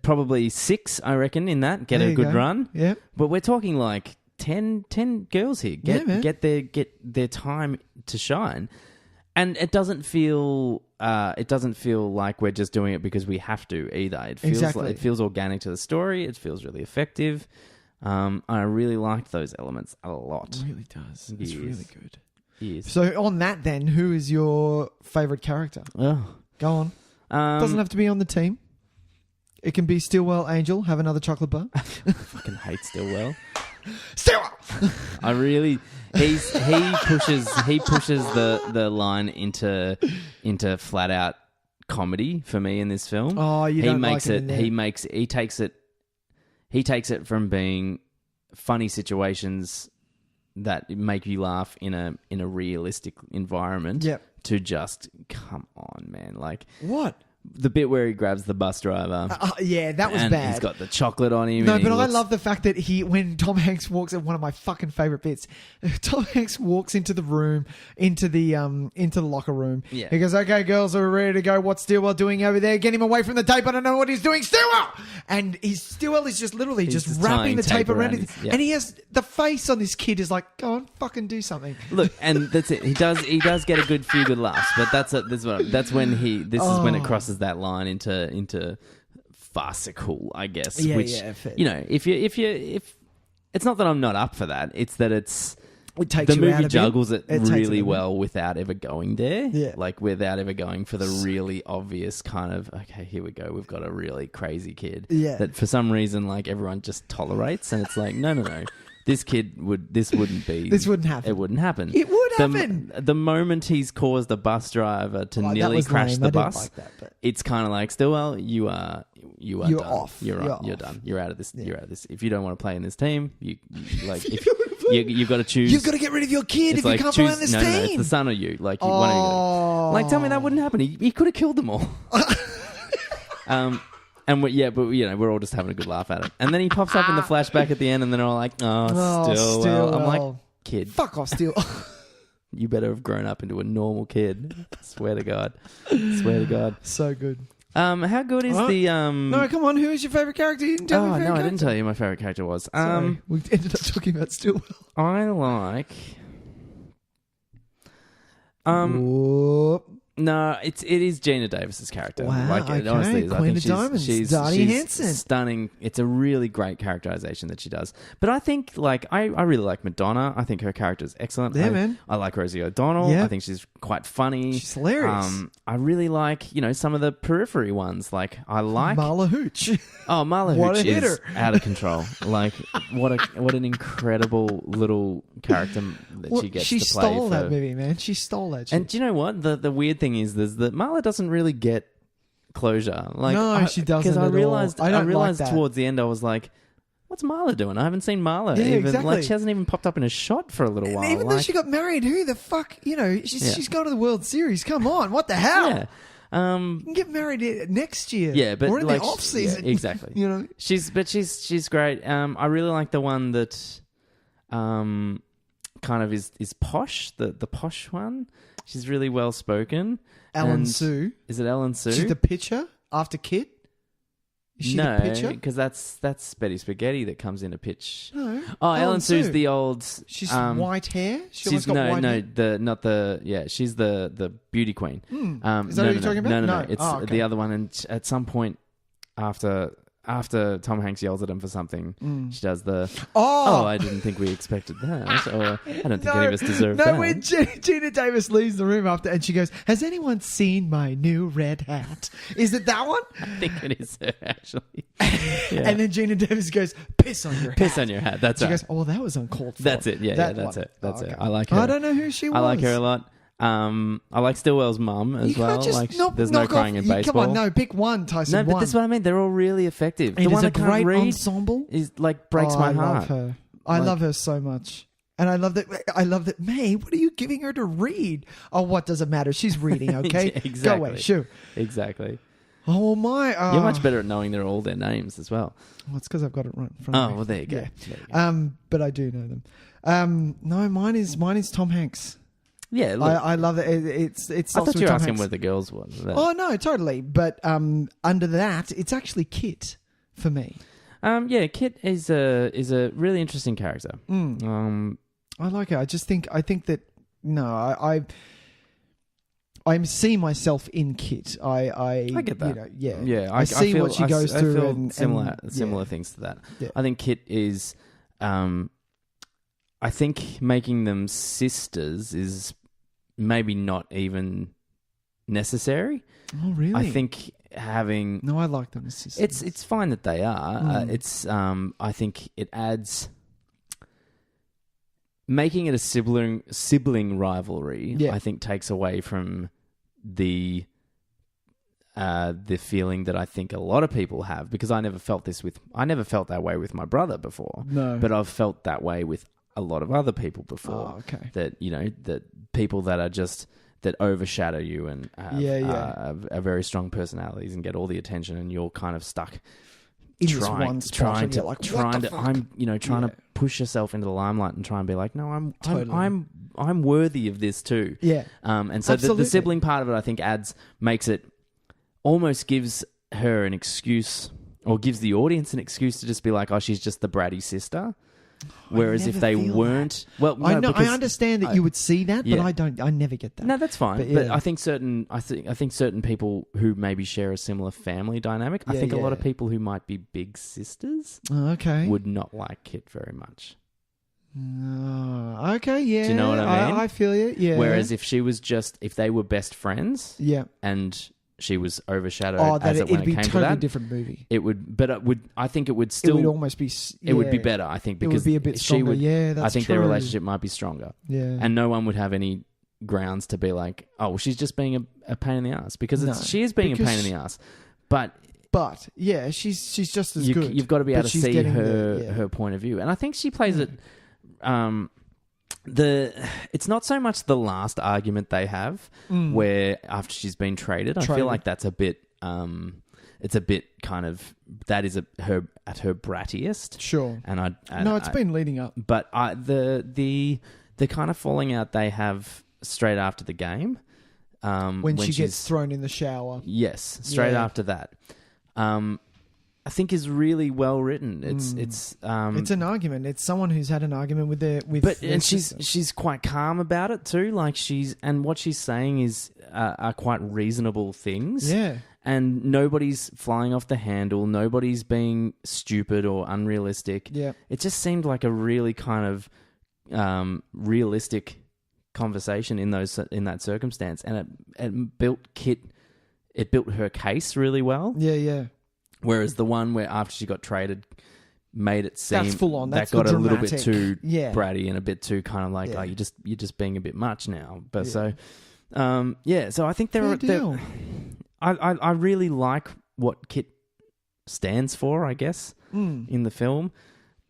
Probably 6, I reckon, in that get a good run. Yeah. But we're talking like 10 girls here. Get their time to shine, and it doesn't feel like we're just doing it because we have to either. It feels like it feels organic to the story. It feels really effective. I really liked those elements a lot. It really does. It's really good. Yes. So on that then, who is your favourite character? Oh. Go on. Doesn't have to be on the team. It can be Stillwell Angel. Have another chocolate bar. I fucking hate Stillwell. Stillwell! I really... He pushes the line into flat out comedy for me in this film. Oh, you don't like it. He takes it from being funny situations that make you laugh in a realistic environment to just, come on, man. Like, what? The bit where he grabs the bus driver. Yeah, that was and bad. He's got the chocolate on him. No, but I love the fact that when Tom Hanks walks in, one of my fucking favourite bits, Tom Hanks walks into the room, into the locker room. Yeah. He goes, "Okay, girls, are we ready to go? What's Stillwell doing over there? Get him away from the tape. I don't know what he's doing. Stillwell!" And Stillwell is just literally just wrapping the tape around it. And he has the face on this kid is like, "Go on, fucking do something." Look, and that's it. He does get a good few good laughs, but that's when is when it crosses that line into farcical, I guess. Yeah, which, fair. If it's not that I'm not up for that, it's that it takes the you out movie a juggles bit. it really well without ever going there. Yeah. Like without ever going for the really obvious kind of, okay, here we go, we've got a really crazy kid. Yeah. That for some reason, like, everyone just tolerates, and it's like, no. This wouldn't happen. This wouldn't happen. It wouldn't happen. It would happen. The moment he's caused the bus driver to nearly crash the bus, like that, but... it's kind of like, Stillwell, you are You're done. off. You're off. done. You're out of this. Yeah. You're out of this. If you don't want to play in this team, you've got to choose. You've got to get rid of your kid if you can't play on this team. No, it's the son or you. Like, one of you. Like, tell me that wouldn't happen. He could have killed them all. And we're all just having a good laugh at it. And then he pops up in the flashback at the end, and then they're all like, Stillwell. I'm like, kid. Fuck off, Stillwell. You better have grown up into a normal kid. Swear to God. So good. How good is the... No, come on. Who is your favourite character? You didn't tell me your favourite I didn't tell you who my favourite character was. Sorry, we ended up talking about Stillwell. I like... No, it is Geena Davis's character. Wow, like, okay. Honestly, Queen of Diamonds, she's Dottie Hanson. Stunning. It's a really great characterization that she does. But I think, like, I really like Madonna. I think her character is excellent. Yeah, man. I like Rosie O'Donnell. Yeah. I think she's quite funny. She's hilarious. I really like, some of the periphery ones. Like, I like... Marla Hooch. Oh, Marla What Hooch a is hitter. out of control. Like, what an incredible little character that she gets to play. She stole that movie, man. She stole that shit. And do you know what? The weird thing is that Marla doesn't really get closure. Like, no, she doesn't. Because I realized like towards the end, I was like, what's Marla doing? I haven't seen Marla. Yeah, even. exactly. Like, she hasn't even popped up in a shot for a little while. Even though she got married, who the fuck? She's gone to the World Series. Come on, what the hell? Yeah. You can get married next year. Yeah, but or in like, the off season. Yeah, exactly. She's great. I really like the one that kind of is posh, the posh one. She's really well spoken. Ellen Sue. Is it Ellen Sue? She's the pitcher after Kit. Is she the pitcher? because that's Betty Spaghetti that comes in to pitch. No. Oh, Ellen Sue's the old. She's white hair. She's white hair. She's the beauty queen. Is that what you're talking about? No. It's the other one. And at some point after Tom Hanks yells at him for something, she does the... Oh, I didn't think we expected that. Or I don't think any of us deserve that. No, when Geena Davis leaves the room after and she goes, "Has anyone seen my new red hat?" Is it that one? I think it is her, actually. Yeah. And then Geena Davis goes, "Piss on your hat." Piss on your hat, that's she right. She goes, "Oh, well, that was uncalled for." That's it, that's one. it. That's okay. it. I like her. I don't know who she was. I like her a lot. I like Stillwell's mum as You well. can't just Like, knock there's no off- crying in baseball. Come on, no, pick one, Tyson. No, but one. that's what I mean. They're all really effective. It The is one a that can't great read ensemble. is like breaks my I heart. love her. I love her so much. And I love that, May, what are you giving her to read? Oh, what does it matter? She's reading, okay? Yeah, exactly. Go away, shoot. Exactly. Oh, my. You're much better at knowing all their names as well. Well, it's because I've got it right in front of me. Oh, well, there you go. Yeah. There you go. But I do know them. No, mine is Tom Hanks. Yeah, look, I love it. It's I starts thought with you were Tom asking Hanks. where the girls were. Oh, no, totally. But under that, it's actually Kit for me. Yeah, Kit is a really interesting character. I like her. I think that I see myself in Kit. I get that. You know, Yeah, I see feel, what she goes I through. feel and similar yeah. things to that. Yeah. I think Kit is. I think making them sisters is maybe not even necessary. Oh, really? I think having No, I like them as sisters. it's fine that they are. It's I think it adds. Making it a sibling rivalry, Yeah. I think, takes away from the feeling that I think a lot of people have, because I never felt that way with my brother before. No. But I've felt that way with a lot of other people before. Oh, okay. That, you know, that people that are just that overshadow you and have are very strong personalities and get all the attention, and you're kind of stuck In this one spot, and you're like, what the fuck? trying to push yourself into the limelight and try and be like, no, Totally. I'm worthy of this too. Yeah. And so the Absolutely. sibling part of it, I think, makes it almost gives her an excuse, or gives the audience an excuse to just be like, oh, she's just the bratty sister. Whereas if never they feel weren't, well, no, I know. I because understand that you would see that, yeah. but I don't. I never get that. No, that's fine. But, But yeah. I think certain people who maybe share a similar family dynamic, I Yeah, think a lot yeah. of people who might be big sisters Oh, okay. would not like Kit very much. Oh, okay. Yeah. Do you know what I mean? I feel you. Yeah. Whereas if they were best friends, yeah. and she was overshadowed Oh, as it'd when it be came to totally that, different movie. it would. But I think it would It still. would almost be. It would be better, I think, It because would be a bit she stronger. would. Yeah, that's I think true. their relationship might be stronger, Yeah. and no one would have any grounds to be like, oh, well, she's just being a pain in the ass, because No, she is being a because pain in the ass, but. But yeah, she's just as good. You've got to be able But to she's see getting her point of view, and I think she plays it. It's not so much the last argument they have, where after she's been traded, I feel like that's a bit. It's a bit kind of that is her at her brattiest. Sure. And it's been leading up. But the kind of falling out they have straight after the game, When she gets thrown in the shower. yes, straight Yeah. after that. I think is really well written. It's an argument. It's someone who's had an argument with their and sister. she's quite calm about it too. Like what she's saying is are quite reasonable things. Yeah. And nobody's flying off the handle. Nobody's being stupid or unrealistic. Yeah. It just seemed like a really kind of realistic conversation in that circumstance, and it built Kit. It built her case really well. Yeah, yeah. Whereas the one where after she got traded made it seem That's full on. That's that got the a little bit dramatic. too Yeah. bratty and a bit too kind of like, Yeah. oh, you're just being a bit much now. But Yeah. so I think Fair deal. I really like what Kit stands for, I guess, in the film,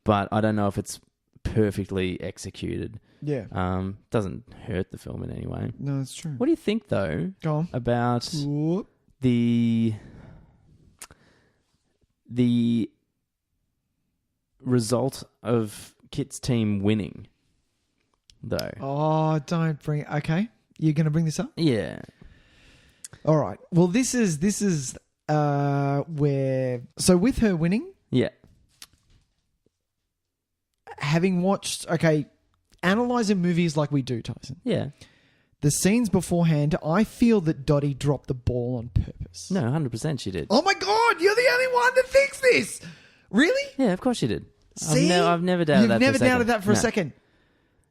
but I don't know if it's perfectly executed. Yeah. Doesn't hurt the film in any way. No, it's true. What do you think though Go on. about Whoop. the result of Kit's team winning, though? Oh, don't bring. Okay, you're going to bring this up. Yeah. All right. Well, this is where. So with her winning, Yeah. having watched, analyzing movies like we do, Tyson. Yeah. The scenes beforehand, I feel that Dottie dropped the ball on purpose. No, 100% she did. Oh my God, you're the only one that thinks this. Really? Yeah, of course she did. See? I've never doubted You've that. never for a second. doubted that for a second.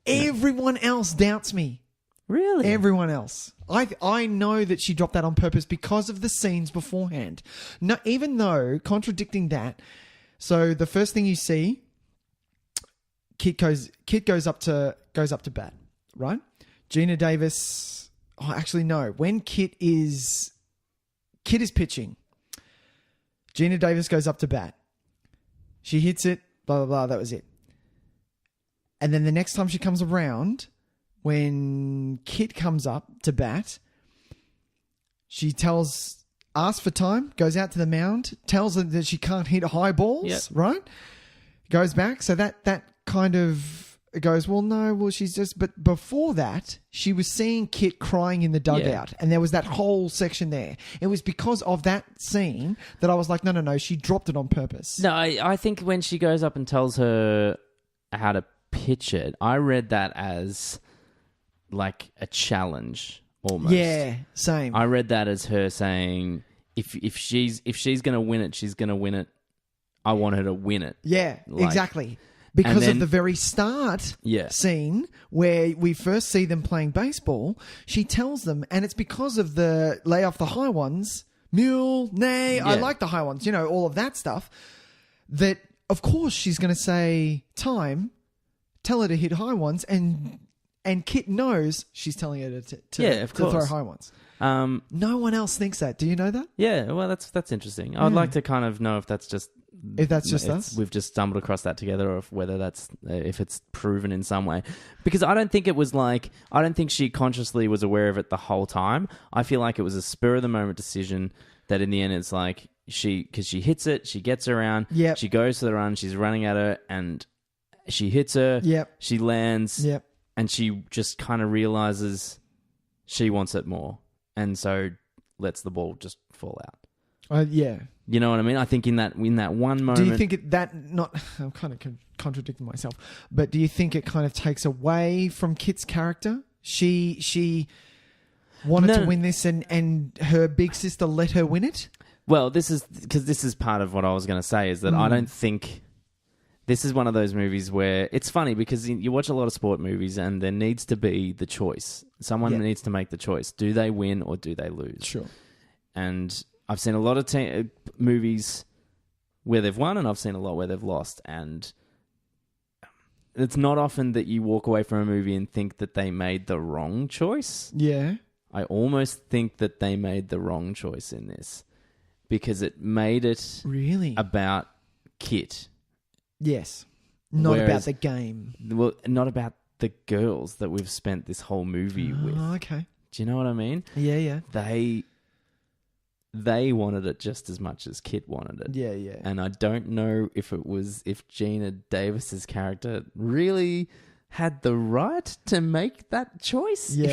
Everyone else doubts me. Really? Everyone else. I know that she dropped that on purpose because of the scenes beforehand. No, even though contradicting that. So the first thing you see, Kit goes up to bat, right? Geena Davis Oh, actually, no. When Kit is pitching, Geena Davis goes up to bat. She hits it, blah, blah, blah. That was it. And then the next time she comes around, when Kit comes up to bat, she asks for time, goes out to the mound, tells her that she can't hit high balls, right? Goes back. So that kind of goes, well, no, well, she's just... But before that, she was seeing Kit crying in the dugout, and there was that whole section there. It was because of that scene that I was like, no, she dropped it on purpose. No, I think when she goes up and tells her how to pitch it, I read that as like a challenge almost. Yeah, same. I read that as her saying, if she's going to win it, she's going to win it. I want her to win it. Yeah, exactly. Because of the very start Yeah. scene where we first see them playing baseball, she tells them, and it's because of the lay off the high ones, mule, nay, I like the high ones, you know, all of that stuff, that of course she's going to say time, tell her to hit high ones, and Kit knows she's telling her to throw high ones. No one else thinks that. Do you know that? Yeah, well, that's interesting. I'd like to kind of know if that's just us. We've just stumbled across that together, or if it's proven in some way. Because I don't think she consciously was aware of it the whole time. I feel like it was a spur of the moment decision that in the end it's like because she hits it, she gets around, she goes to the run, she's running at her, and she hits her, she lands, and she just kind of realizes she wants it more, and so lets the ball just fall out. You know what I mean? I think in that one moment... Do you think I'm kind of contradicting myself, but do you think it kind of takes away from Kit's character? She wanted to win this, and her big sister let her win it? Well, this is part of what I was going to say, is that I don't think... This is one of those movies where... It's funny because you watch a lot of sport movies and there needs to be the choice. Someone needs to make the choice. Do they win or do they lose? Sure. And I've seen a lot of movies where they've won, and I've seen a lot where they've lost. And it's not often that you walk away from a movie and think that they made the wrong choice. Yeah. I almost think that they made the wrong choice in this because it made it really about Kit. Yes. Not about the game. Well, not about the girls that we've spent this whole movie with. Okay. Do you know what I mean? Yeah. They wanted it just as much as Kit wanted it. Yeah. And I don't know if Geena Davis's character really had the right to make that choice. Yeah.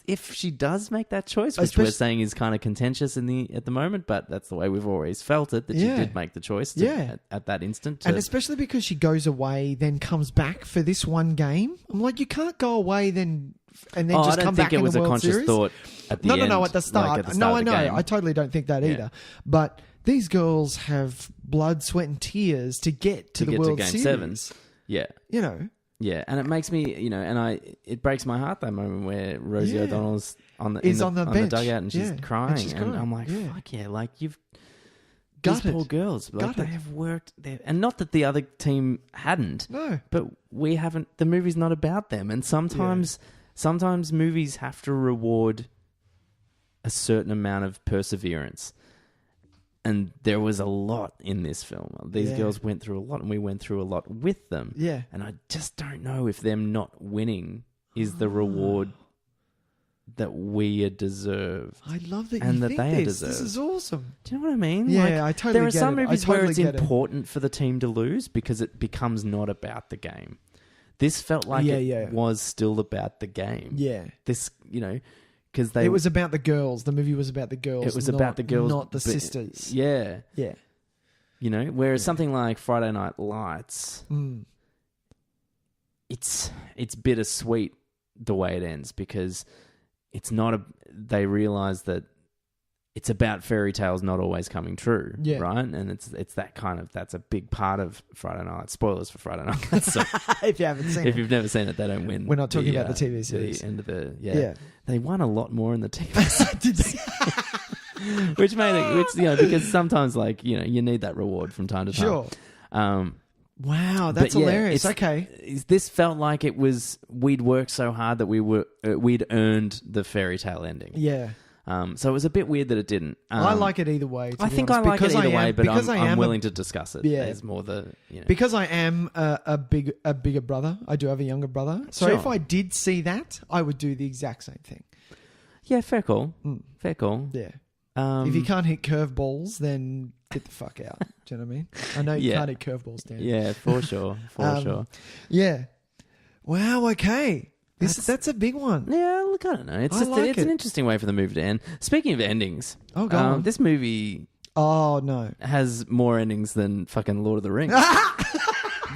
If she does make that choice, which we're saying is kind of contentious at the moment, but that's the way we've always felt it, that she did make the choice at that instant. And especially because she goes away, then comes back for this one game. I'm like, you can't go away then and then just come back in the World Series. I don't think it was a conscious thought at the end. No, at the start. I know. I totally don't think that either. But these girls have blood, sweat and tears to get to the World Series. Game 7. Yeah. You know. Yeah, and it makes me, it breaks my heart that moment where Rosie O'Donnell's on the dugout and she's crying. And I'm like, fuck yeah, like you've... These poor girls, like they have worked there. And not that the other team hadn't. No. But we haven't... The movie's not about them. And sometimes movies have to reward a certain amount of perseverance. And there was a lot in this film. These girls went through a lot, and we went through a lot with them. Yeah. And I just don't know if them not winning is the reward that we deserve. I love that and you that think they this. deserve. This is awesome. Do you know what I mean? Yeah, I totally get it. There are some movies where it's important for the team to lose because it becomes not about the game. This felt like it was still about the game. Yeah. This, because it was about the girls. The movie was about the girls. It was about the girls, not the sisters. Yeah. Yeah. Whereas something like Friday Night Lights, it's bittersweet the way it ends because it's not they realize that it's about fairy tales not always coming true, right? And it's that kind of, that's a big part of Friday Night Lights. Spoilers for Friday Night Lights. So if you haven't seen it. If you've never seen it, they don't win. We're not talking about the TV series. The end of the, They won a lot more in the TV series. Did they? Which made it, because sometimes you need that reward from time to time. Sure. Wow, that's hilarious. Okay. This felt like it was, we'd worked so hard that we'd earned the fairy tale ending. Yeah. So it was a bit weird that it didn't. I like it either way. I think I like it either way, but I'm willing to discuss it. Yeah. As more the, Because I am a bigger brother. I do have a younger brother. So Sure. if I did see that, I would do the exact same thing. Yeah, fair call. Fair call. Yeah. If you can't hit curveballs, then get the fuck out. Do you know what I mean? I know you can't hit curveballs, Dan. Yeah, for sure. Sure. Yeah. Wow, okay. That's a big one. Yeah, look, I don't know. It's an interesting way for the movie to end. Speaking of endings, go on. This movie no. has more endings than fucking Lord of the Rings.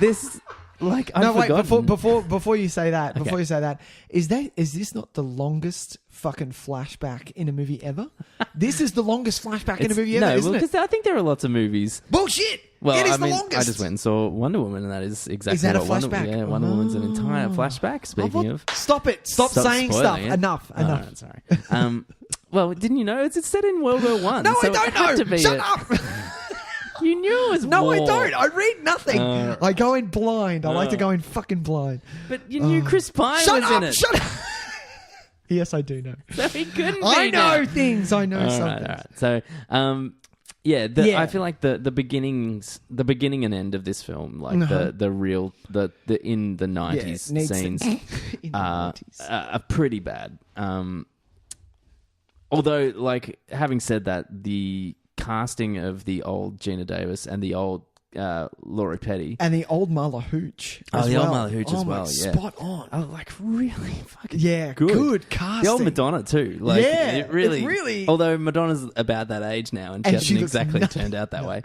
This, like, I've wait, forgotten. before you say that, is this not the longest fucking flashback in a movie ever? This is the longest flashback in a movie ever, isn't it? Because I think there are lots of movies. Bullshit! Well, it is the longest. I just went and saw Wonder Woman, and that is exactly Is that what a flashback? Wonder Woman's an entire flashback. Speaking of, Stop it! Stop saying stuff. It. Enough. Right, sorry. Well, didn't you know it's set in World War One? No, so I don't know. Shut up. You knew it was No, war. I don't. I read nothing. I go in blind. I like to go in fucking blind. But you knew Chris Pine was in it. Shut up! Yes, I do know. So he couldn't be I know there. things. I know something. All right. So, I feel like the beginning and end of this film, like the real in the 90s scenes, are pretty bad. Although, like, having said that, the casting of the old Geena Davis and the old Laurie Petty and the old Marla Hooch old Marla Hooch as well, yeah, spot on. Oh, like really fucking good casting. The old Madonna too, like it really, really. Although Madonna's about that age now, and she hasn't exactly turned out that way.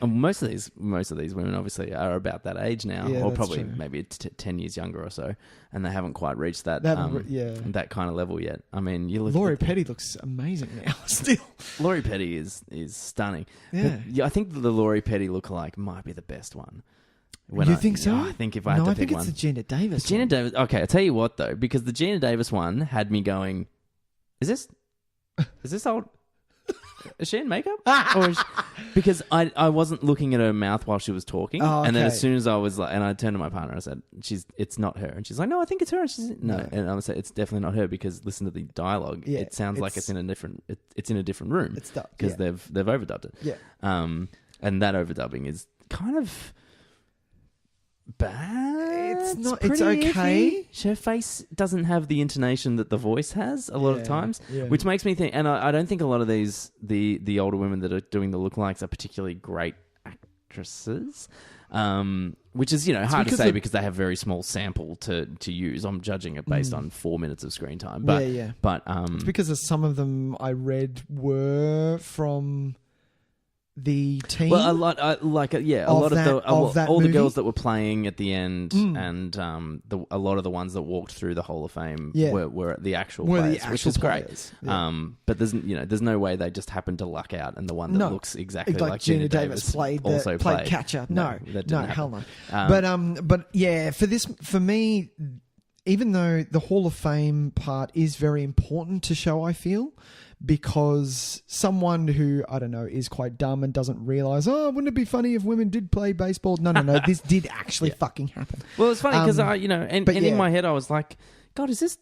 And most of these women obviously are about that age now, or probably maybe 10 years younger or so, and they haven't quite reached that that kind of level yet. I mean, you look. Laurie Petty looks amazing now. Still, Laurie Petty is stunning. Yeah. But I think the Laurie Petty lookalike might be the best one. You think so? I think if I had to pick one, I think it's the Geena Davis. Geena Davis. Okay, I'll tell you what though, because the Geena Davis one had me going, is this old? Is she in makeup? Because I wasn't looking at her mouth while she was talking, and then as soon as I was like, and I turned to my partner, I said, "It's not her," and she's like, "No, I think it's her." And she's no, and I would say it's definitely not her because listen to the dialogue. Yeah, it sounds like it's in a different room. It's because they've overdubbed it. Yeah, and that overdubbing is kind of bad. It's not. It's okay. Iffy. Her face doesn't have the intonation that the voice has a lot of times, which makes me think. And I don't think a lot of these the older women that are doing the lookalikes are particularly great actresses. Which is hard to say because they have very small sample to use. I'm judging it based on 4 minutes of screen time. But but it's because some of them I read were from the team. Well, a lot of all the girls that were playing at the end, and a lot of the ones that walked through the Hall of Fame were the actual players, which is great. Yeah. But there's no way they just happened to luck out, and the one that looks exactly like Geena Davis played catch up. No, hell no. But yeah, for me, even though the Hall of Fame part is very important to show, I feel. Because someone who, I don't know, is quite dumb and doesn't realise, wouldn't it be funny if women did play baseball? No, this did actually fucking happen. Well, it's funny because, in my head I was like, God, is this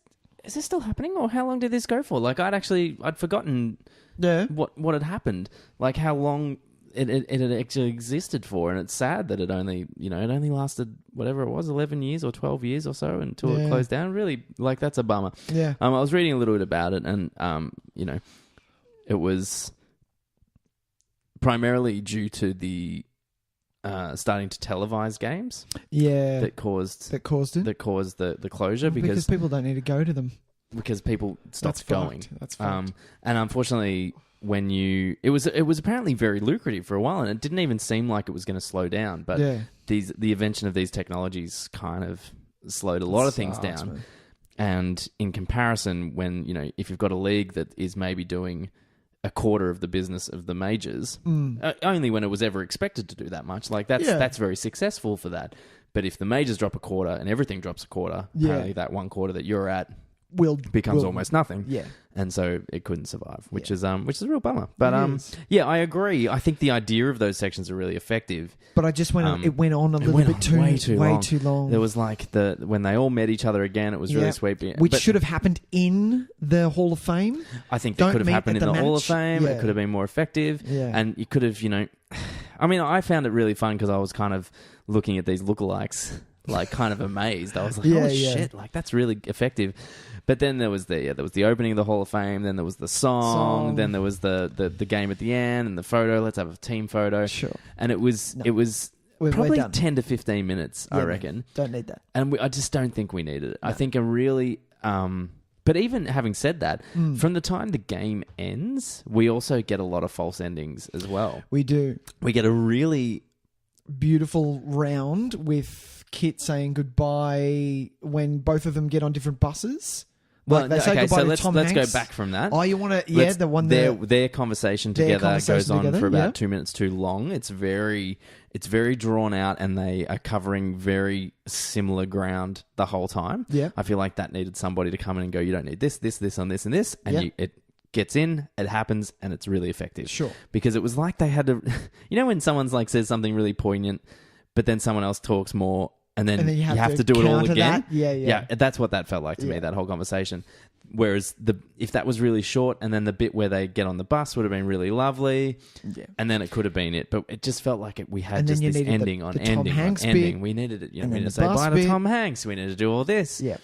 still happening? Or how long did this go for? Like, I'd forgotten what had happened. Like, how long it had actually existed for. And it's sad that it only lasted, whatever it was, 11 years or 12 years or so until it closed down. Really, like, that's a bummer. Yeah. I was reading a little bit about it, and, it was primarily due to the starting to televise games. Yeah. That caused the closure because people don't need to go to them. Because people stopped going. That's fucked. And unfortunately, it was apparently very lucrative for a while, and it didn't even seem like it was going to slow down. But the invention of these technologies kind of slowed a lot of things down. Man. And in comparison, when if you've got a league that is maybe doing a quarter of the business of the majors, only when it was ever expected to do that much, like that's very successful for that. But if the majors drop a quarter and everything drops a quarter, apparently that one quarter that you're at becomes almost nothing. Yeah. And so it couldn't survive, which is a real bummer. But yeah, I agree. I think the idea of those sections are really effective. But I just went it went on a little bit way too long. There was like when they all met each other again, it was really sweet. Which should have happened in the Hall of Fame. I think that could have happened in the Hall of Fame. Yeah. It could have been more effective. Yeah. And you could have, I mean, I found it really fun because I was kind of looking at these lookalikes, like kind of amazed. I was like, oh shit, like that's really effective. But then there was the opening of the Hall of Fame. Then there was the song. Then there was the game at the end and the photo. Let's have a team photo. Sure. And it was probably 10 to 15 minutes, I reckon. Don't need that. And I just don't think we needed it. No. I think a really... but even having said that, from the time the game ends, we also get a lot of false endings as well. We do. We get a really... beautiful round with Kit saying goodbye when both of them get on different buses. Well, let's go back from that. Oh, you want to? Their conversation together goes on for about 2 minutes too long. It's very drawn out, and they are covering very similar ground the whole time. Yeah, I feel like that needed somebody to come in and go, you don't need this, and this, and this, and it gets in, it happens, and it's really effective. Sure, because it was like they had to, when someone's like says something really poignant, but then someone else talks more. And then you have to do it all again. That. Yeah. That's what that felt like to me, that whole conversation. Whereas if that was really short, and then the bit where they get on the bus would have been really lovely, and then it could have been it. But it just felt like we had just this ending on ending on ending. We needed it. We needed to say bye to Tom Hanks. We needed to do all this. Yeah.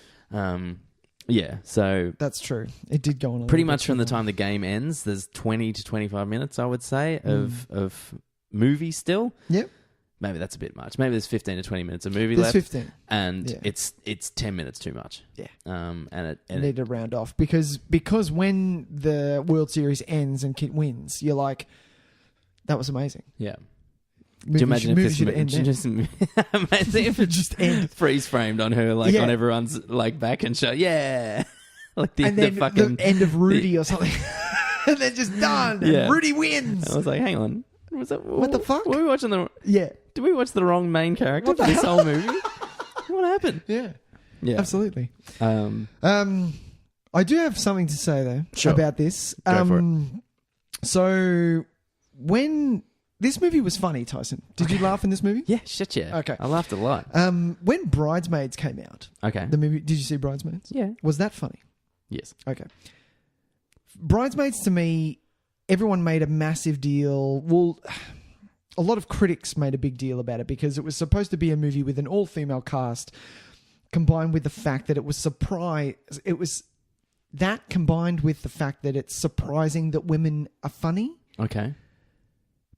So that's true. It did go on. Pretty much from the time the game ends, there's 20 to 25 minutes, I would say, of movie still. Yep. Maybe that's a bit much. Maybe there's 15 to 20 minutes of movie left. 15. And it's 10 minutes too much. Yeah. And it need to round off because when the World Series ends and Kit wins, you're like, that was amazing. Yeah. Do you imagine if it just end freeze framed on her, like on everyone's like back and show, like the end of Rudy or something, and then just done. Yeah. And Rudy wins. I was like, hang on. What the fuck? Were we watching Did we watch the wrong main character for this whole movie? What happened? Yeah, absolutely. I do have something to say though about this. Go for it. So when this movie was funny, Tyson, did you laugh in this movie? Yeah, shit, yeah. Okay, I laughed a lot. When Bridesmaids came out, the movie. Did you see Bridesmaids? Yeah. Was that funny? Yes. Okay. Bridesmaids to me. Everyone made a massive deal. Well, a lot of critics made a big deal about it because it was supposed to be a movie with an all-female cast, combined with the fact that it was combined with the fact that it's surprising that women are funny. Okay.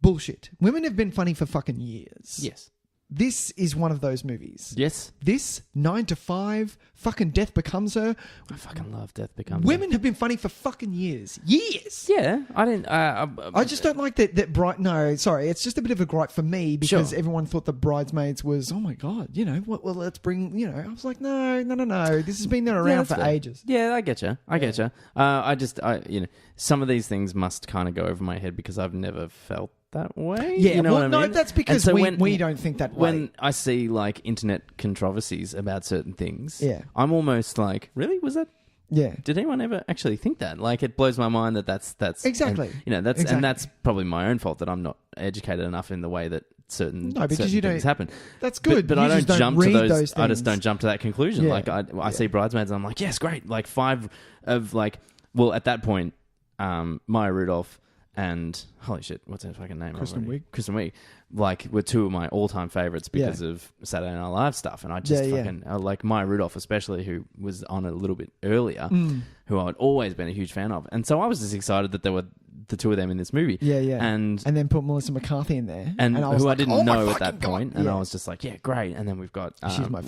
Bullshit. Women have been funny for fucking years. Yes. This is one of those movies. Yes. This, 9 to 5, fucking Death Becomes Her. I fucking love Death Becomes Her. Women have been funny for fucking years. Years! Yeah, I didn't... I just don't like that No, sorry, it's just a bit of a gripe for me because everyone thought that Bridesmaids was, oh my God, well, let's bring, I was like, no. This has been there around for ages. Yeah, I get you. Some of these things must kind of go over my head because I've never felt that way. Yeah, what I mean? No, that's because we don't think that way. When I see like internet controversies about certain things, I'm almost like, really? Was that? Yeah. Did anyone ever actually think that? Like, it blows my mind that's exactly. And, and that's probably my own fault that I'm not educated enough in the way that certain things happen. That's good, but I don't jump to those. I just don't jump to that conclusion. Yeah. Like I see Bridesmaids, and I'm like, yes, great. Like 5 of like, well, at that point, Maya Rudolph and holy shit, what's her fucking name? Kristen Wiig, like, were 2 of my all-time favorites because of Saturday Night Live stuff, and I just like Maya Rudolph, especially, who was on a little bit earlier, who I'd always been a huge fan of, and so I was just excited that there were the 2 of them in this movie, and then put Melissa McCarthy in there, and I was who like, I didn't know at that God. point, and I was just like, yeah, great, and then we've got she's my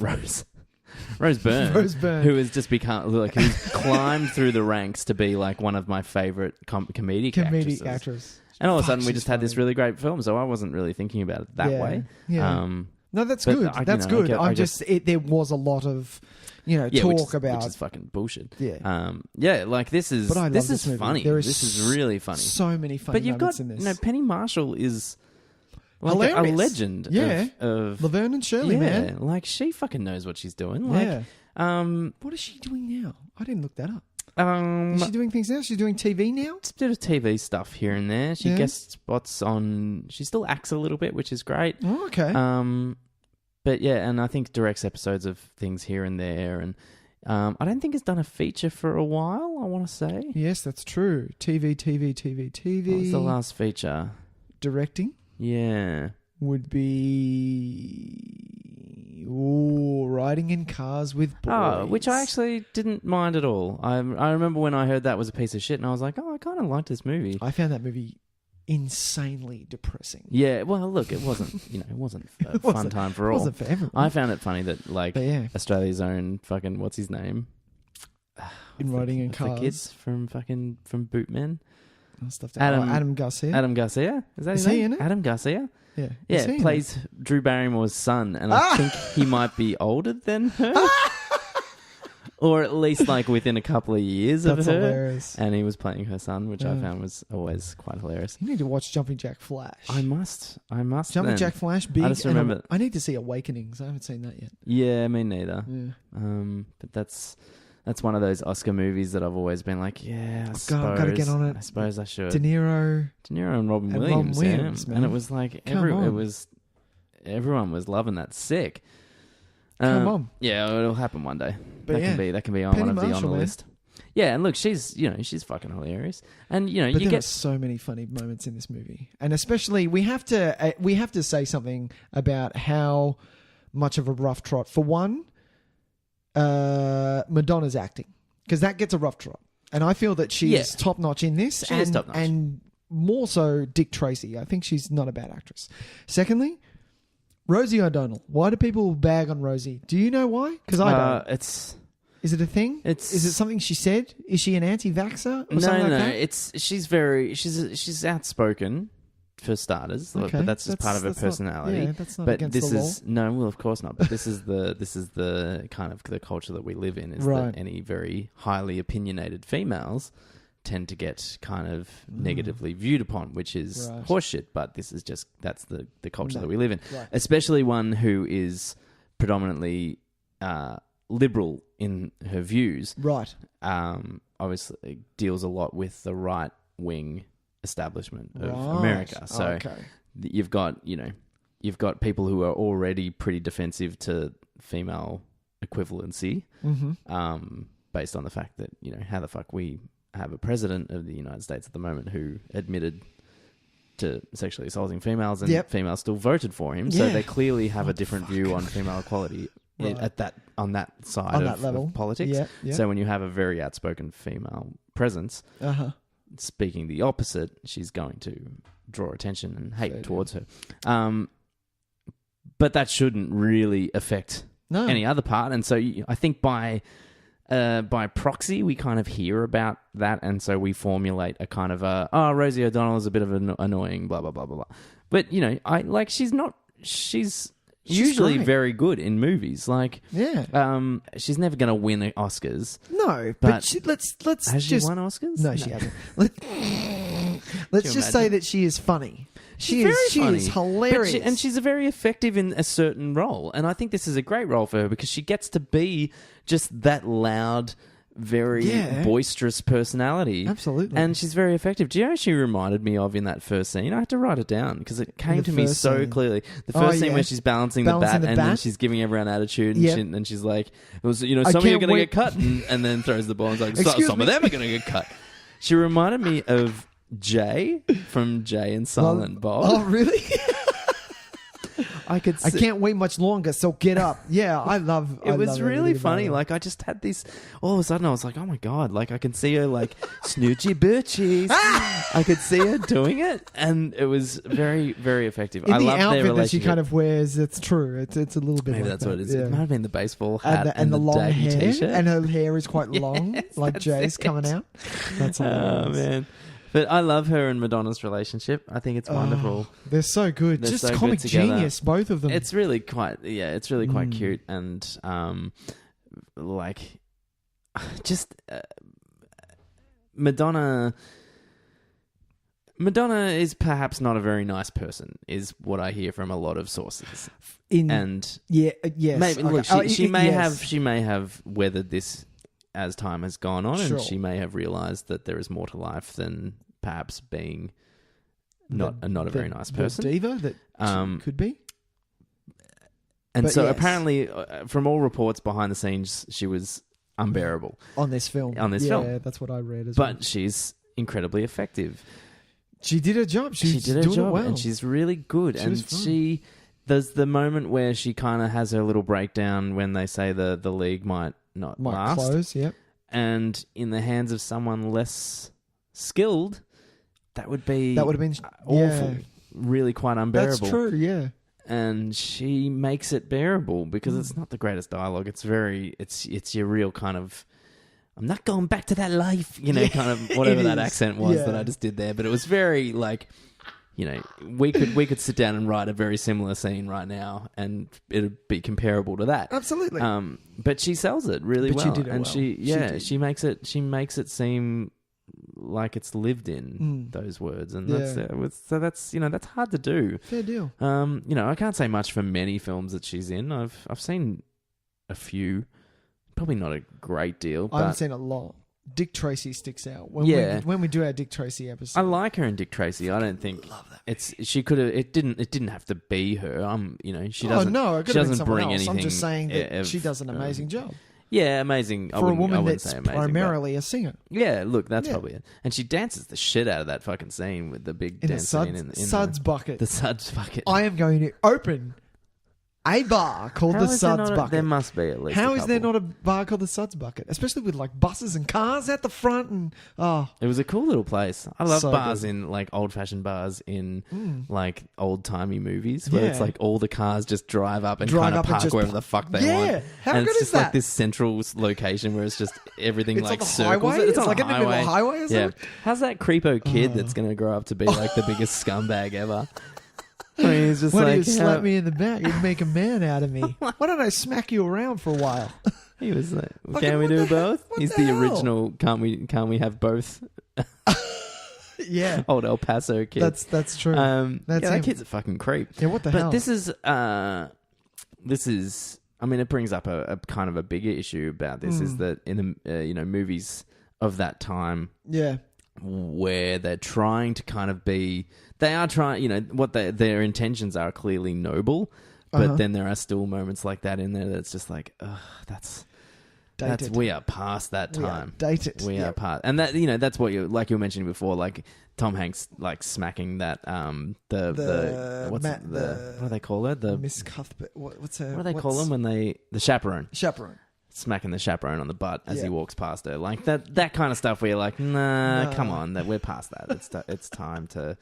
Rose Byrne, who has just become who's climbed through the ranks to be like one of my favorite comedic actresses. And all of a sudden, we just had this really great film, so I wasn't really thinking about it that way. Yeah. No, that's good. That's good. There was a lot of, talk about, which is fucking bullshit. Yeah. Like this is funny. This is really funny. So many funny moments in this. Penny Marshall is like a legend. of Laverne and Shirley, man. Like, she fucking knows what she's doing. Like, What is she doing now? I didn't look that up. Is she doing things now? She's doing TV now? It's a bit of TV stuff here and there. She guest spots on... She still acts a little bit, which is great. Oh, okay. But yeah, and I think directs episodes of things here and there. And I don't think it's done a feature for a while, I want to say. Yes, that's true. TV. What was the last feature? Directing? Yeah. Would be... Riding in Cars with Boys. Oh, which I actually didn't mind at all. I remember when I heard that was a piece of shit, and I was like, I kind of liked this movie. I found that movie insanely depressing. Yeah, well, look, it wasn't a fun time for all. It wasn't for everyone. I found it funny that, Australia's own fucking, what's his name? In Riding in Cars. The kids from Bootmen. Adam Garcia. Adam Garcia? Is that his name? He in it? Adam Garcia? Yeah. Yeah, plays Drew Barrymore's son, and I think he might be older than her. Or at least within a couple of years of her. That's hilarious. And he was playing her son, which I found was always quite hilarious. You need to watch Jumping Jack Flash. I must. Jumping Jack Flash, big. I just remember. I need to see Awakenings. I haven't seen that yet. Yeah, me neither. Yeah. But that's one of those Oscar movies that I've always been like, I've got to get on it. I suppose I should. De Niro and Robin Williams, man. And it was like everyone was loving that. Sick. Come on. Yeah, it'll happen one day. But that can be on Penny one of Marshall, the list. Yeah, and look, she's fucking hilarious. And but there are so many funny moments in this movie. And especially we have to say something about how much of a rough trot. For one, Madonna's acting, because that gets a rough trot, and I feel that she's top notch in this. She is top notch, and more so Dick Tracy. I think she's not a bad actress. Secondly, Rosie O'Donnell. Why do people bag on Rosie? Do you know why? Because I don't. Is it a thing? Is it something she said? Is she an anti-vaxxer or something like that? She's outspoken. For starters, but that's just part of her personality. That's not but against this the law. is no, well, of course not. But this is the kind of the culture that we live in. Is that any very highly opinionated females tend to get kind of negatively viewed upon, which is horseshit. But this is that's the culture that we live in, especially one who is predominantly liberal in her views. Right. Obviously deals a lot with the right wing establishment of America. So you've got people who are already pretty defensive to female equivalency, based on the fact that, how the fuck we have a president of the United States at the moment who admitted to sexually assaulting females, and females still voted for him. So they clearly have a different view on female equality on that side of politics. So when you have a very outspoken female presence, speaking the opposite, she's going to draw attention and hate towards her. But that shouldn't really affect any other part. And so I think by proxy, we kind of hear about that. And so we formulate a kind of Rosie O'Donnell is a bit of an annoying, blah, blah, blah, blah, blah. But, she's usually great. Very good in movies. She's never going to win Oscars. No, but let's has just... she won Oscars? No, she hasn't. Let's just say that she is funny. She is hilarious. And she's very effective in a certain role. And I think this is a great role for her because she gets to be just that loud, very boisterous personality. Absolutely. And she's very effective. Do you know what she reminded me of in that first scene? I had to write it down because it came to me so clearly. The first scene where she's balancing the bat and then she's giving everyone attitude and she's like, some of you are going to get cut, and then throws the ball and is like, some of them are going to get cut. She reminded me of Jay from Jay and Silent Bob. Oh, really? I can't wait much longer, so get up. Yeah, I love it. It was really funny. I just had this... All of a sudden, I was like, oh my God. I can see her snoochy birchies. I could see her doing it, and it was very, very effective. I love their relationship. The outfit that she kind of wears, it's true. It's a little bit Maybe like that's that. what it is. Yeah. It might have been the baseball hat and the long hair. T-shirt. And her hair is quite long, like Jay's coming out. That's hilarious. Oh, man. But I love her and Madonna's relationship. I think it's wonderful. They're so good. They're just so comic good together. genius, both of them. It's really quite cute. And Madonna, Madonna is perhaps not a very nice person, is what I hear from a lot of sources. Yes. Maybe, look, Okay. she may have weathered this as time has gone on, Sure. and she may have realised that there is more to life than perhaps being not a very nice person. The diva that she could be. And But so yes. apparently, from all reports behind the scenes, she was unbearable On this film. film. Yeah, that's what I read as well. But she's incredibly effective. She did her job. She did her doing job, it well. and she's really good. She was fun. There's the moment where she kind of has her little breakdown when they say the league might not last. Close, yep. And in the hands of someone less skilled, that would have been awful. Yeah. Really quite unbearable. That's true, yeah. And she makes it bearable because it's not the greatest dialogue. It's your real kind of, I'm not going back to that life, kind of whatever that accent was that I just did there. But it was very like, we could sit down and write a very similar scene right now, and it'd be comparable to that. Absolutely. But she sells it really well, She did it and well. she makes it seem like it's lived in those words, and that's hard to do. Fair deal. I can't say much for many films that she's in. I've seen a few, probably not a great deal. I haven't But seen a lot. Dick Tracy sticks out. Yeah. When we do our Dick Tracy episode. I like her in Dick Tracy. I don't think she could have. It didn't have to be her. She doesn't. Oh no, it could she have been doesn't someone bring else. anything. I'm just saying that she does an amazing job. Yeah, amazing. For a woman that's say amazing, primarily a singer. Yeah, look, that's probably it. And she dances the shit out of that fucking scene with the big dance scene in Suds bucket. The Suds bucket. I am going to open a bar called the Suds Bucket. There must be at least. How is there not a bar called the Suds Bucket? Especially with like buses and cars at the front and It was a cool little place. I love So bars good. in like old fashioned bars in like old timey movies where it's like all the cars just drive up and kind of park wherever the fuck they want. How and good it's is just like that? this central location where it's just everything It's like on the circles. highway? It's on It's like the in the middle of the highway or Yeah. something? How's that creepo kid that's going to grow up to be like the biggest scumbag ever? I mean, he's just Why like, do you slap me in the back? You'd make a man out of me. Why don't I smack you around for a while? He was like, Fucking "Can we what do the hell? both?" What He's the the hell? original. Can't we have both? Yeah, Old El Paso kid. that's true. That's that him. kid's a fucking creep. Yeah, what the but hell? this is. I mean, it brings up a kind of a bigger issue about this is that in the movies of that time, Yeah, where they're trying to kind of be, they are trying, what their intentions are clearly noble, but then there are still moments like that in there that's just like, ugh, that's we are past that time. dated. We are past, and that that's what you were mentioning before, like Tom Hanks like smacking that what do they call her? The Miss Cuthbert. What's her? what do they call them when the chaperone? Chaperone. Smacking the chaperone on the butt as Yeah. he walks past her, like that kind of stuff. Where you're like, nah, come on, we're past that. It's time to.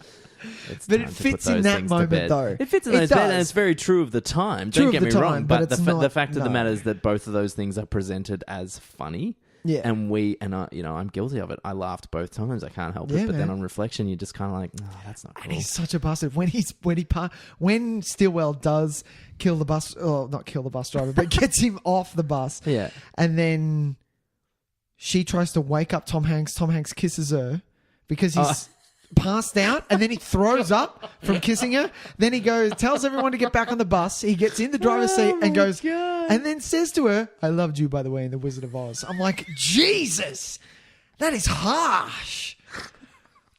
But it fits in that moment, though. It fits in those bed, and it's very true of the time. True Don't get of me the wrong, time, but but it's the not- fact of the no. matter is that both of those things are presented as funny. Yeah. And I'm guilty of it. I laughed both times. I can't help Yeah, it. But then man. on reflection, you're just kind of like, oh, that's not cool. And he's such a bastard. When Stillwell does kill the bus, not kill the bus driver, but gets him off the bus. Yeah. And then she tries to wake up Tom Hanks. Tom Hanks kisses her because he's passed out, and then he throws up from kissing her. Then he tells everyone to get back on the bus. He gets in the driver's seat and goes, and then says to her, "I loved you, by the way, in The Wizard of Oz." I'm like, Jesus, that is harsh.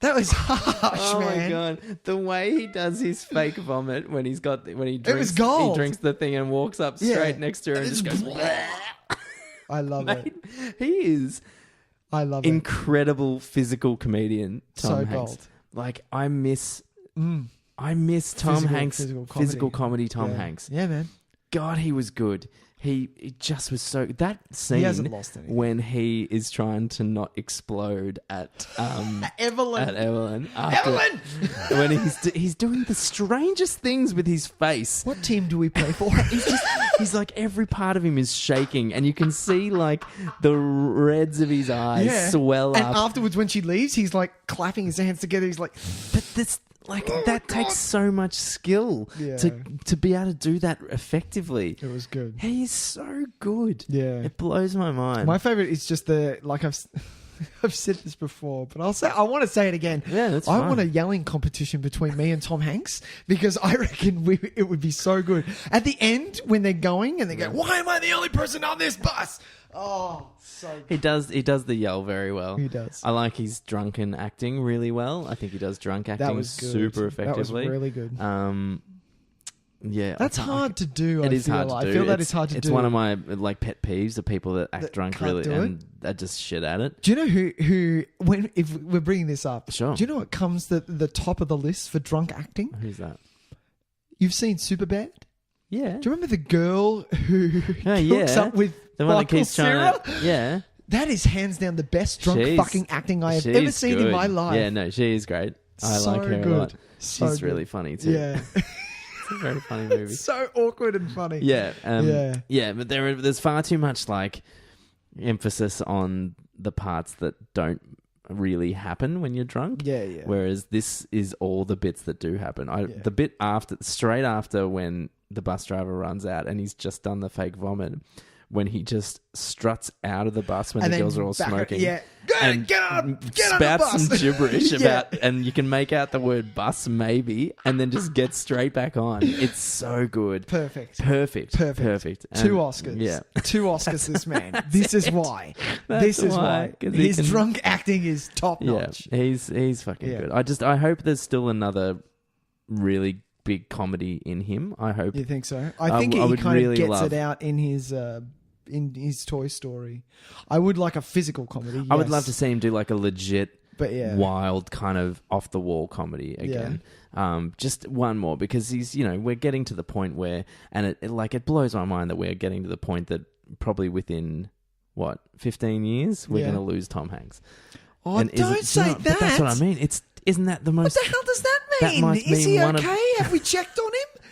That was harsh, Oh man. my god! The way he does his fake vomit when he drinks, was gold. He drinks the thing and walks up straight next to her and just goes. I love it. He is I love it. incredible physical comedian. Tom So Hanks. gold. Like I miss Tom Hanks. Physical comedy. Tom Yeah. Hanks. Yeah, man. God, he was good. He just was so that He hasn't scene lost anything. when he is trying to not explode at Evelyn. at Evelyn after, when he's doing the strangest things with his face. What team do we play for? He's like every part of him is shaking, and you can see like the reds of his eyes swell and up. afterwards, when she leaves, he's like clapping his hands together. He's like, But this that takes so much skill Yeah. to be able to do that effectively. it was good. He's so good. Yeah. It blows my mind. My favorite is just I've said this before, but I want to say it again. Yeah, that's I fine. want a yelling competition between me and Tom Hanks because I reckon it would be so good. At the end, when they're going and they go, "Why am I the only person on this bus?" Oh, so good. He does the yell very well. He does. I like his drunken acting really well. I think he does drunk acting That was good. super effectively. That was really good. Yeah, That's hard to do. It is hard to do. I feel that it's hard to do. It's one of my pet peeves of people that act That drunk can't really do and are just shit at it. Do you know who if we're bringing this up? Sure. Do you know what comes the top of the list for drunk acting? Who's that? You've seen Superbad? Yeah. Do you remember the girl who hooks up with the one that Michael keeps trying Cera? to, yeah. That is hands down the best drunk fucking acting I have She's ever seen good. in my life. Yeah, no, she is great. I So like her good. a lot. So She's good. really funny too. Yeah. It's a very funny movie. So awkward and funny. Yeah, Yeah. but there's far too much like emphasis on the parts that don't really happen when you're drunk. Yeah, yeah. Whereas this is all the bits that do happen. The bit straight after when the bus driver runs out and he's just done the fake vomit, when he just struts out of the bus when And the then girls are all back- smoking. yeah. And Get on the spouts bus. some gibberish Yeah. about, and you can make out the word bus maybe, and then just get straight back on. It's so good. Perfect. And 2 Oscars. Yeah. 2 Oscars, this man. This is why. This is why. 'cause he His can- drunk acting is top Yeah, notch. he's fucking Yeah. good. I hope there's still another really big comedy in him. I hope. You think so? I think I he would kind really of gets love- it out in his Toy Story. I would like a physical comedy. I would yes. love to see him do like a legit, But yeah. wild kind of off the wall comedy again. Just one more, because he's, we're getting to the point where, and it blows my mind that we're getting to the point that probably within 15 years we're Yeah. going to lose Tom Hanks. Oh, And don't say that. But that's what I mean. Isn't that the most? What the hell does that that mean? must Is mean he one of- okay? Have we checked on him?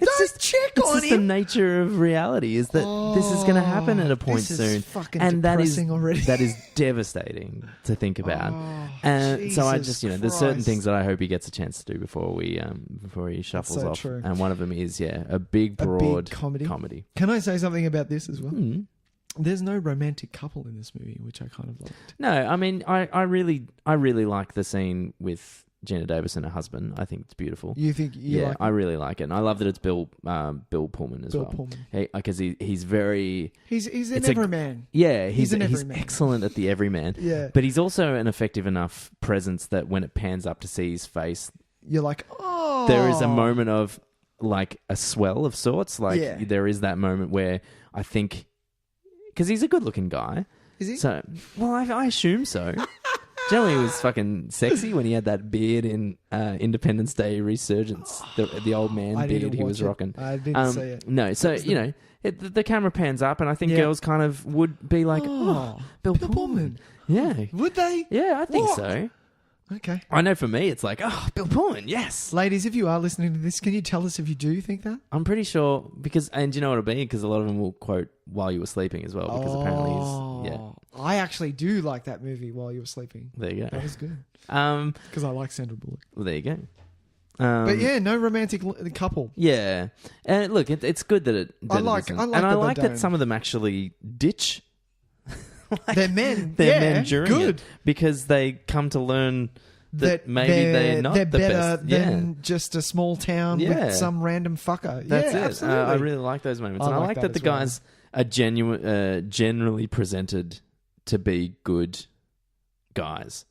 It's Don't check It's on just the him. nature of reality is that this is going to happen at a point this soon, is fucking and that is depressing already. that is devastating to think about. Oh, And so I Jesus just, there's certain Christ. things that I hope he gets a chance to do before he shuffles so off. true. And one of them is a big A big broad comedy. Can I say something about this as well? Mm. There's no romantic couple in this movie, which I kind of liked. No, I mean I really like the scene with Geena Davis and her husband. I think it's beautiful. You think you like I really like it, and I love that it's Bill Pullman as Bill well. Pullman? Because he's very He's an It's a- everyman. he's an everyman. excellent at the everyman. Yeah. But he's also an effective enough presence that when it pans up to see his face, You're like, oh. there is a moment of like a swell of sorts. Like Yeah. there is that moment where I think, because he's a good-looking guy. Is he? So, well, I assume so. Do you know when he was fucking sexy when he had that beard in Independence Day Resurgence, the old man I need to beard he watch was it. rocking. I didn't see it. No, so the camera pans up, and I think Yeah. girls kind of would be like, "Oh, Bill Pullman." Yeah, Would they? yeah, I think What? so. Okay. I know for me, it's like, "Oh, Bill Pullman, yes." Ladies, if you are listening to this, can you tell us if you do think that? I'm pretty sure and do you know what it'll be? Because a lot of them will quote "while you were sleeping" as well, because apparently he's I actually do like that movie While You Were Sleeping. There you go. That was good. Well, Because I like Sandra Bullock. there you go. But yeah, no romantic couple. Yeah, and look, it's good that it. I like isn't. that and I they like that don't. some of them actually ditch. They're men. They're men during good. it because they come to learn that maybe they're not they're the better best. than just a small town Yeah. with some random fucker. That's yeah, it. Absolutely. I really like those moments, I and I like like that that the as well. guys are generally presented to be good guys.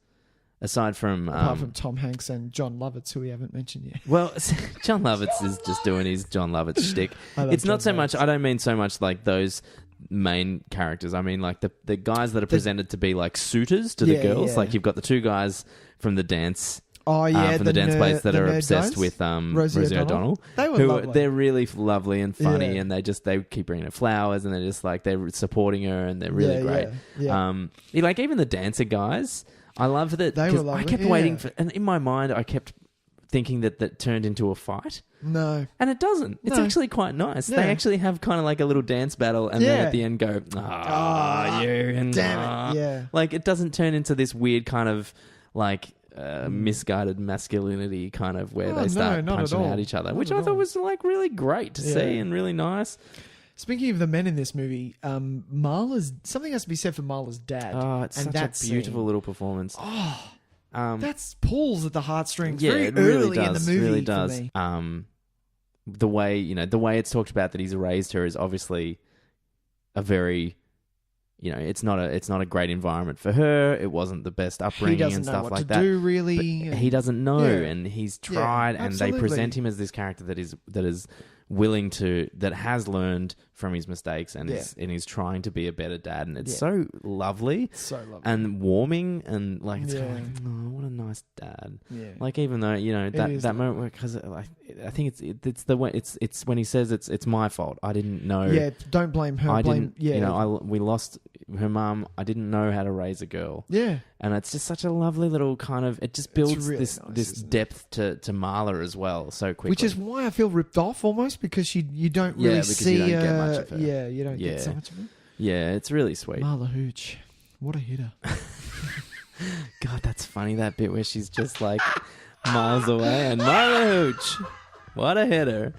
Aside from, Apart from Tom Hanks and John Lovitz, who we haven't mentioned yet. well, John Lovitz is just doing his John Lovitz shtick. I love It's not John so much. Lovitz. I don't mean so much like those main characters. I mean like the guys that are presented to be like suitors to the Yeah, girls. yeah. Like you've got the two guys from the dance. Oh yeah, From the dance place that the are nerd obsessed guys? with Rosie O'Donnell. They were who lovely. they're really lovely and funny, Yeah. and they keep bringing her flowers, and they're just like they're supporting her, and they're really Yeah, great. yeah. Like even the dancer guys, I love that. They were 'cause lovely, I kept yeah. waiting for, and in my mind, I kept thinking that turned into a fight. No. And it doesn't. It's No. actually quite nice. Yeah. They actually have kind of like a little dance battle, and then Yeah. at the end go, you and Damn it. Yeah. like it doesn't turn into this weird kind of like misguided masculinity kind of where Oh, they no, start not at punching all. out each other, Not which at I thought all. was like really great to Yeah. see and really nice. Speaking of the men in this movie, Marla's something has to be said for Marla's dad. Oh, it's and such a beautiful little performance. Oh, that's pulls at the heartstrings. Yeah, very it really early does. in the movie. Really does. For me. The way it's talked about that he's raised her is obviously a very, it's not a great environment for her. It wasn't the best upbringing and stuff like that. He doesn't know what to do really. But he doesn't know, Yeah. and he's tried, and they present him as this character that is willing to, that has learned from his mistakes and is trying to be a better dad, and it's so lovely, and warming, and like it's kind of like, oh, what a nice dad. Yeah. Like, even though that moment, because I think it's the way it's when he says it's my fault. I didn't know. Yeah, don't blame her. We lost her mum. I didn't know how to raise a girl. Yeah. And it's just such a lovely little kind of, it just builds really this depth to Marla as well so quickly. Which is why I feel ripped off almost, because you don't really see... you don't get much of her. Yeah, you don't get so much of her. Yeah, it's really sweet. Marla Hooch. What a hitter. God, that's funny, that bit where she's just like miles away and Marla Hooch. What a hitter.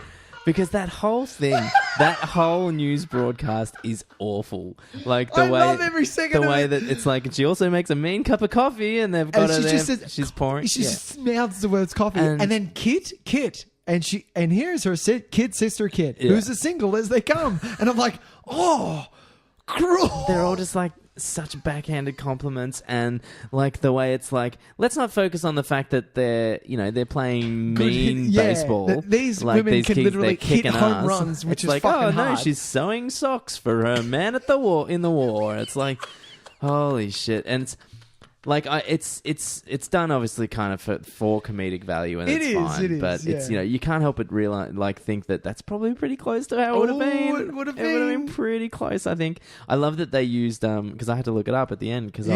Because that whole thing, that whole news broadcast is awful. Like I love every second the of way it. that it's like, and she also makes a mean cup of coffee, and they've got her there. She's pouring. She just mouths the words coffee, and then Kit, and here's her kid sister Kit, who's as single as they come, and I'm like, oh, cruel. They're all just like such backhanded compliments, and like the way it's like, let's not focus on the fact that they're playing mean baseball. These like, women these can kids, literally hit home ass. runs, which it's is like, fucking no, hard. she's sewing socks for her man at the war in the war. It's like, holy shit, and it's like it's done obviously kind of for comedic value, and it's fine. But it's you can't help but realize, like, think that that's probably pretty close to how it would have been. It would have been pretty close, I think. I love that they used because I had to look it up at the end because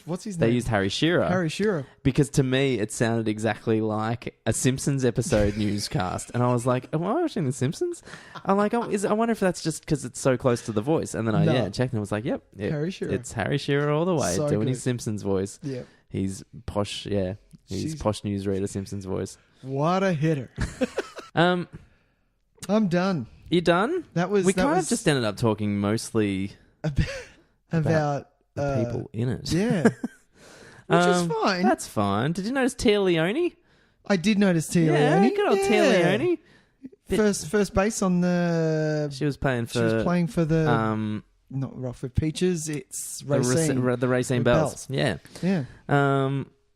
what's his name? They used Harry Shearer. Because to me it sounded exactly like a Simpsons episode newscast, and I was like, am I watching The Simpsons? I'm like, I wonder if that's just because it's so close to the voice. And then I checked and I was like, yep, Harry Shearer. It's Harry Shearer all the way, so doing good. his Simpsons voice. Yeah. He's posh, he's posh newsreader Simpsons voice. What a hitter. I'm done. You done? We kind of just ended up talking mostly about the people in it. Yeah. Which is fine. That's fine. Did you notice Tia Leone? I did notice Tia Leone. Yeah, good old Tia Leone. First base on the... She was playing for the... not Rockford Peaches, it's Racine. The Racine Bells. Yeah.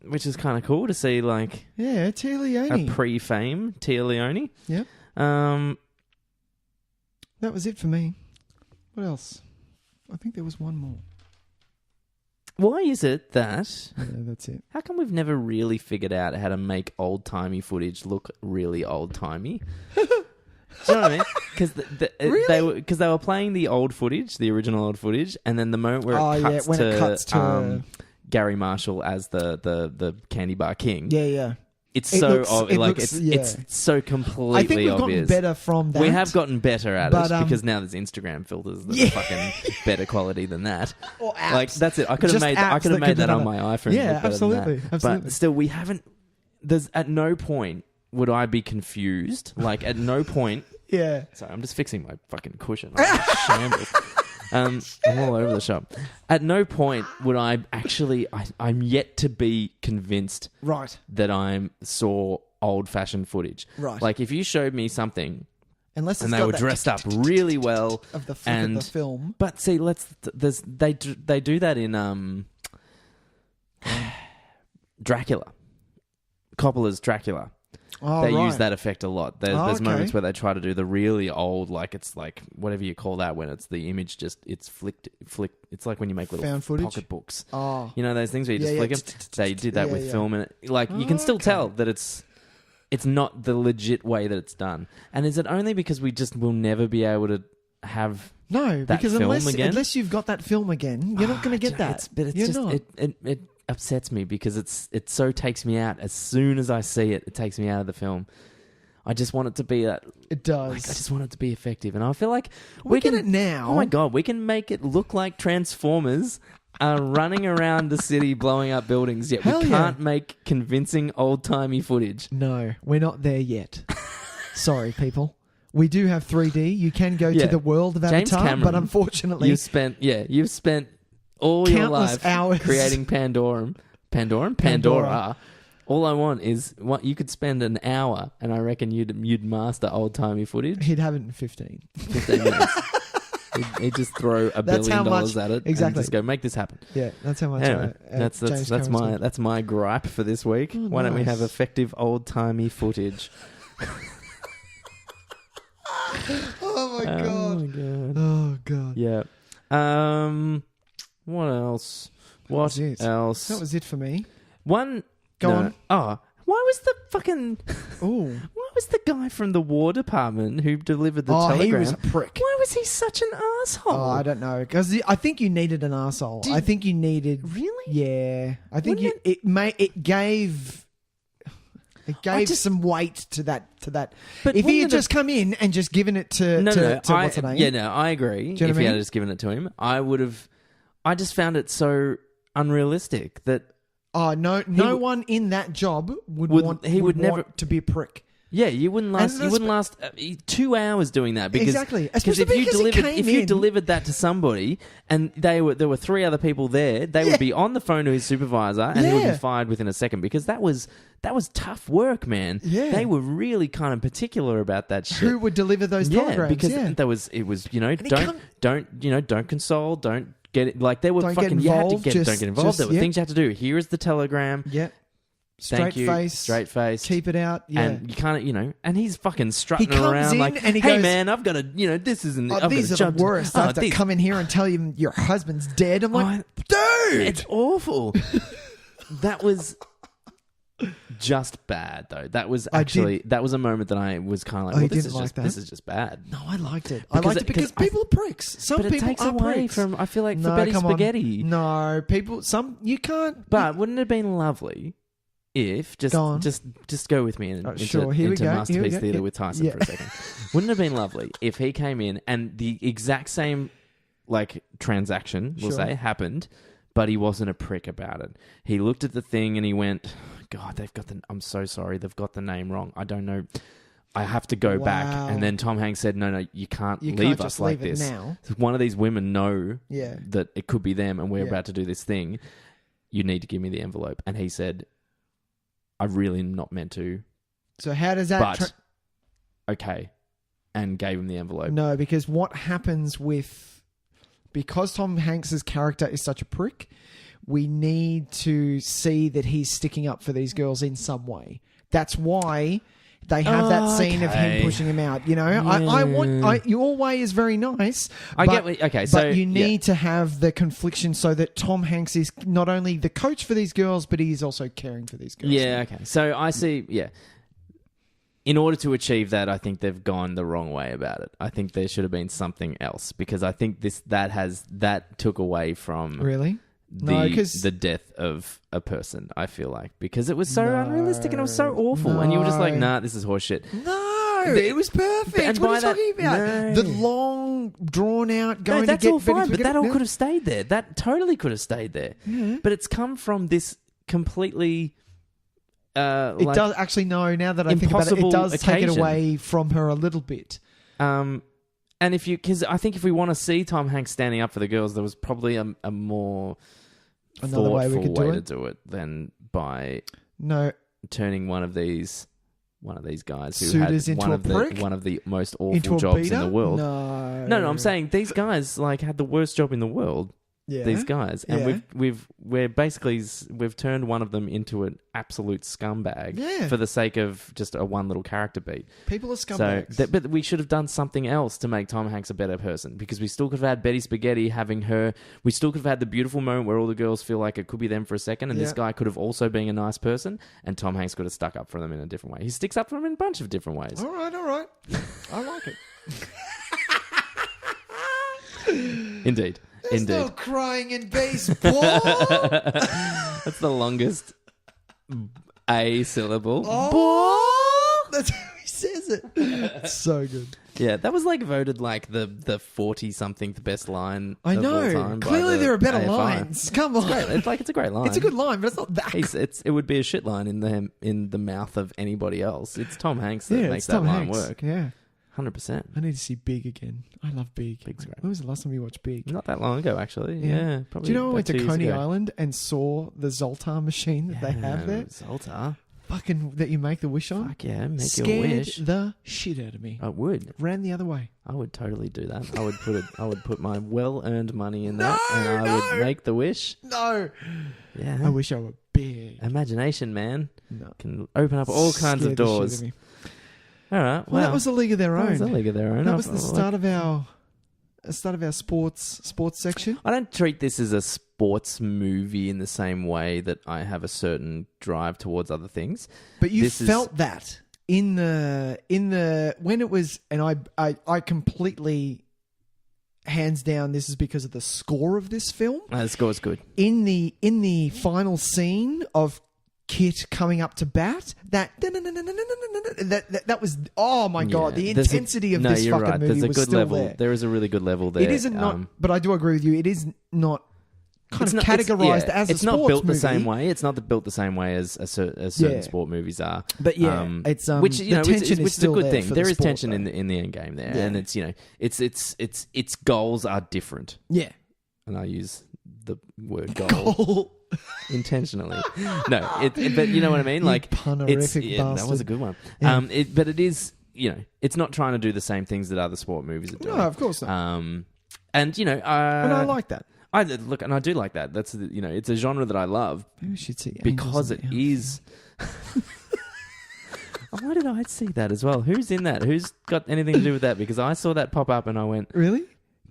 Which is kind of cool to see, like... Yeah, Tia Leone. A pre-fame Tia Leone. Yep. That was it for me. What else? I think there was one more. Why is it that... Yeah, that's it. How come we've never really figured out how to make old-timey footage look really old-timey? Do you know what I mean? Because they were playing the old footage, the original old footage, and then the moment where it cuts to Gary Marshall as the candy bar king. Yeah. It's so completely obvious. I think we've gotten better from that. We have gotten better at it because now there's Instagram filters that are fucking better quality than that. Or apps. Like, that's it. I could have made that on my iPhone. Yeah, absolutely. But still, we haven't. There's at no point would I be confused. Like, at no point. Yeah. Sorry, I'm just fixing my fucking cushion. I'm in shambles. I'm all over the shop. At no point would I actually... I'm yet to be convinced that I saw old-fashioned footage. Right. Like, if you showed me something... Unless and they were dressed up really well... Of the flick of the film. But see, they do that in Dracula. Coppola's Dracula. Oh, they use that effect a lot. There's moments where they try to do the really old, like, it's like whatever you call that when it's the image it's flicked. It's like when you make little found footage pocketbooks. Oh, you know those things where you just flick them. They did that with film, and like you can still tell that it's not the legit way that it's done. And is it only because we just will never be able to have that because film again? Unless you've got that film again, you're not going to get that. It upsets me because it so takes me out. As soon as I see it, it takes me out of the film. I just want it to be that. It does. Like, I just want it to be effective, and I feel like we can get it now. Oh my god, we can make it look like Transformers are running around the city blowing up buildings. Yet we can't make convincing old timey footage. No, we're not there yet. Sorry, people. We do have 3D. You can go Yeah. to the world of James Avatar, Cameron, but unfortunately, you've spent all your Countless life hours. creating Pandora. All I want is what you could spend an hour, and I reckon you'd master old timey footage. he'd have it in 15. 15 minutes. He'd just throw $1 That's how billion much- at it, exactly. and just go make this happen. Yeah, that's how much. Anyway, James that's Cameron's that's my gripe for this week. Oh, Why don't we nice. have effective old timey footage? Oh my god. Oh my god. Oh god. Yeah. What else? What was it. else? That was it for me. One. Go no. on. Oh, why was the fucking? Oh. Why was the guy from the War Department who delivered the telegram? he was a prick. Why was he such an asshole? Oh, I don't know, because I think you needed an arsehole. I think you needed. Really? Yeah, I think Wouldn't it gave some weight to that. But If he had wouldn't it just come in and just given it to what's her name? Yeah, no, I agree. Do you know If what I he had mean? just given it to him, I would have. I just found it so unrealistic that. Oh no! No one in that job would want. He would never want to be a prick. Yeah, you wouldn't last. You wouldn't last 2 hours doing that because Exactly. Because Especially if because he came you in- delivered that to somebody and there were 3 other people there, they would be on the phone to his supervisor and he would Yeah. be fired within a second because that was tough work, man. Yeah. They were really kind of particular about that shit. Who would deliver those telegrams? because yeah. it was he don't console, don't get it. Like there were Don't get fucking you had to involved, get just- don't get involved. just- There were yeah. things you had to do. Here is the telegram. Yeah. Thank you. face. Straight face. Keep it out. Yeah. And you can't, and he's fucking strutting He comes around in like, and he hey goes, man, I've got to, this isn't, Oh, I've these got are a the job. worst. I have to these- come in here and tell you your husband's dead. I'm like, dude! It's awful. That was just bad, though. That was that was a moment that I was kind of like, Oh, you well, didn't like that? this is just bad. No, I liked it. Because I liked it because because people are pricks. Some But it people takes are away pricks. from, I feel like, for No, Betty come on. Spaghetti. No, you can't. But wouldn't it have been lovely if Go on. just go with me into sure, here we into go, Masterpiece here we go. Theatre Yeah. with Tyson for a second? Wouldn't it have been lovely if he came in and the exact same transaction, we'll Sure. say, happened, but he wasn't a prick about it. He looked at the thing and he went, God, I'm so sorry, they've got the name wrong. I don't know. I have to go back. Wow. And then Tom Hanks said, no, you can't You leave can't us just like leave it this. now. One of these women know Yeah. that it could be them and we're Yeah. about to do this thing. You need to give me the envelope. And he said, I really am not meant to, So how does that? but okay. And gave him the envelope. No, because what happens because Tom Hanks's character is such a prick, we need to see that he's sticking up for these girls in some way. That's why they have that scene of him Okay. pushing him out. Your way is very nice. I but, get what- okay, so, but you yeah. need to have the confliction so that Tom Hanks is not only the coach for these girls, but he's also caring for these girls. Yeah, okay. So I see, yeah. In order to achieve that, I think they've gone the wrong way about it. I think there should have been something else because I think that took away from Really? No, 'cause- the death of a person, I feel like. Because it was so unrealistic and it was so awful. And you were just like, nah, this is horseshit. No, it was perfect. and What are by you that- talking about? no. The long, drawn out going No, that's to get all fine, Betty but that Spaghetti- all No. could have stayed there. That totally could have stayed there. But it's come from this completely... It does actually now that I think about it, it impossible does take it occasion. away from her a little bit. And because I think if we want to see Tom Hanks standing up for the girls, there was probably a more Another way we thoughtful could do way it? to do it than by No, turning one of these guys who Suitors had into one a of prick? one of the most into awful a jobs beater? in the world. No, I'm saying these guys had the worst job in the world. yeah. These guys, and Yeah. we've turned one of them into an absolute scumbag Yeah. for the sake of just a one little character beat. People are scumbags. So, but we should have done something else to make Tom Hanks a better person because we still could have had Betty Spaghetti having her. We still could have had the beautiful moment where all the girls feel like it could be them for a second, and this Yeah. guy could have also been a nice person, and Tom Hanks could have stuck up for them in a different way. He sticks up for them in a bunch of different ways. All right. I like it. Indeed. There's Indeed. no crying in baseball. That's the longest A syllable. Oh, that's how he says it. It's so good. Yeah, that was voted the 40-something best line I of all know. time by Clearly, the there are better AFI. lines. Come on. It's great. It's a great line. It's a good line, but it's not that. It would be a shit line in the mouth of anybody else. It's Tom Hanks that Yeah, makes it's that Tom line Hanks. work. Yeah. 100%. I need to see Big again. I love Big. Big's great. When was the last time you watched Big? Not that long ago, actually. Yeah, probably. Do you know I went about to 2 years Coney ago. Island and saw the Zoltar machine that they have there? Zoltar. Fucking that you make the wish on? Fuck yeah, make Scared your wish. the shit out of me. I would. Ran the other way. I would totally do that. I would put my well-earned money in that, and I would make the wish. No. Yeah. I wish I were big. Imagination, man. No. Can open up all kinds of Scared the shit doors. out of me. All right. Well, that was the League of Their That Own. was a League of Their Own. That was the start of our sports section. I don't treat this as a sports movie in the same way that I have a certain drive towards other things. But you felt that in the when it was, and I completely, hands down, this is because of the score of this film. The score is good. In the final scene of Kit coming up to bat, that was, oh my God, the intensity of this fucking movie There's a was good still level. there. There is a really good level there. It isn't not, but I do agree with you. It is not categorized as a sports movie. It's not built the same way. It's not built the same way as certain sport movies are. But it's which the tension which is still a good there thing. for There the is sport, tension in the end game there, and it's its goals are different. Yeah, and I use the word goal intentionally. No, but you know what I mean. Like punerific bastard. That was a good one. Yeah. But it is, it's not trying to do the same things that other sport movies are doing. No, of course not. And and I like that. I do like that. That's it's a genre that I love. Maybe we should see because it is. Why did I see that as well? Who's in that? Who's got anything to do with that? Because I saw that pop up and I went, really?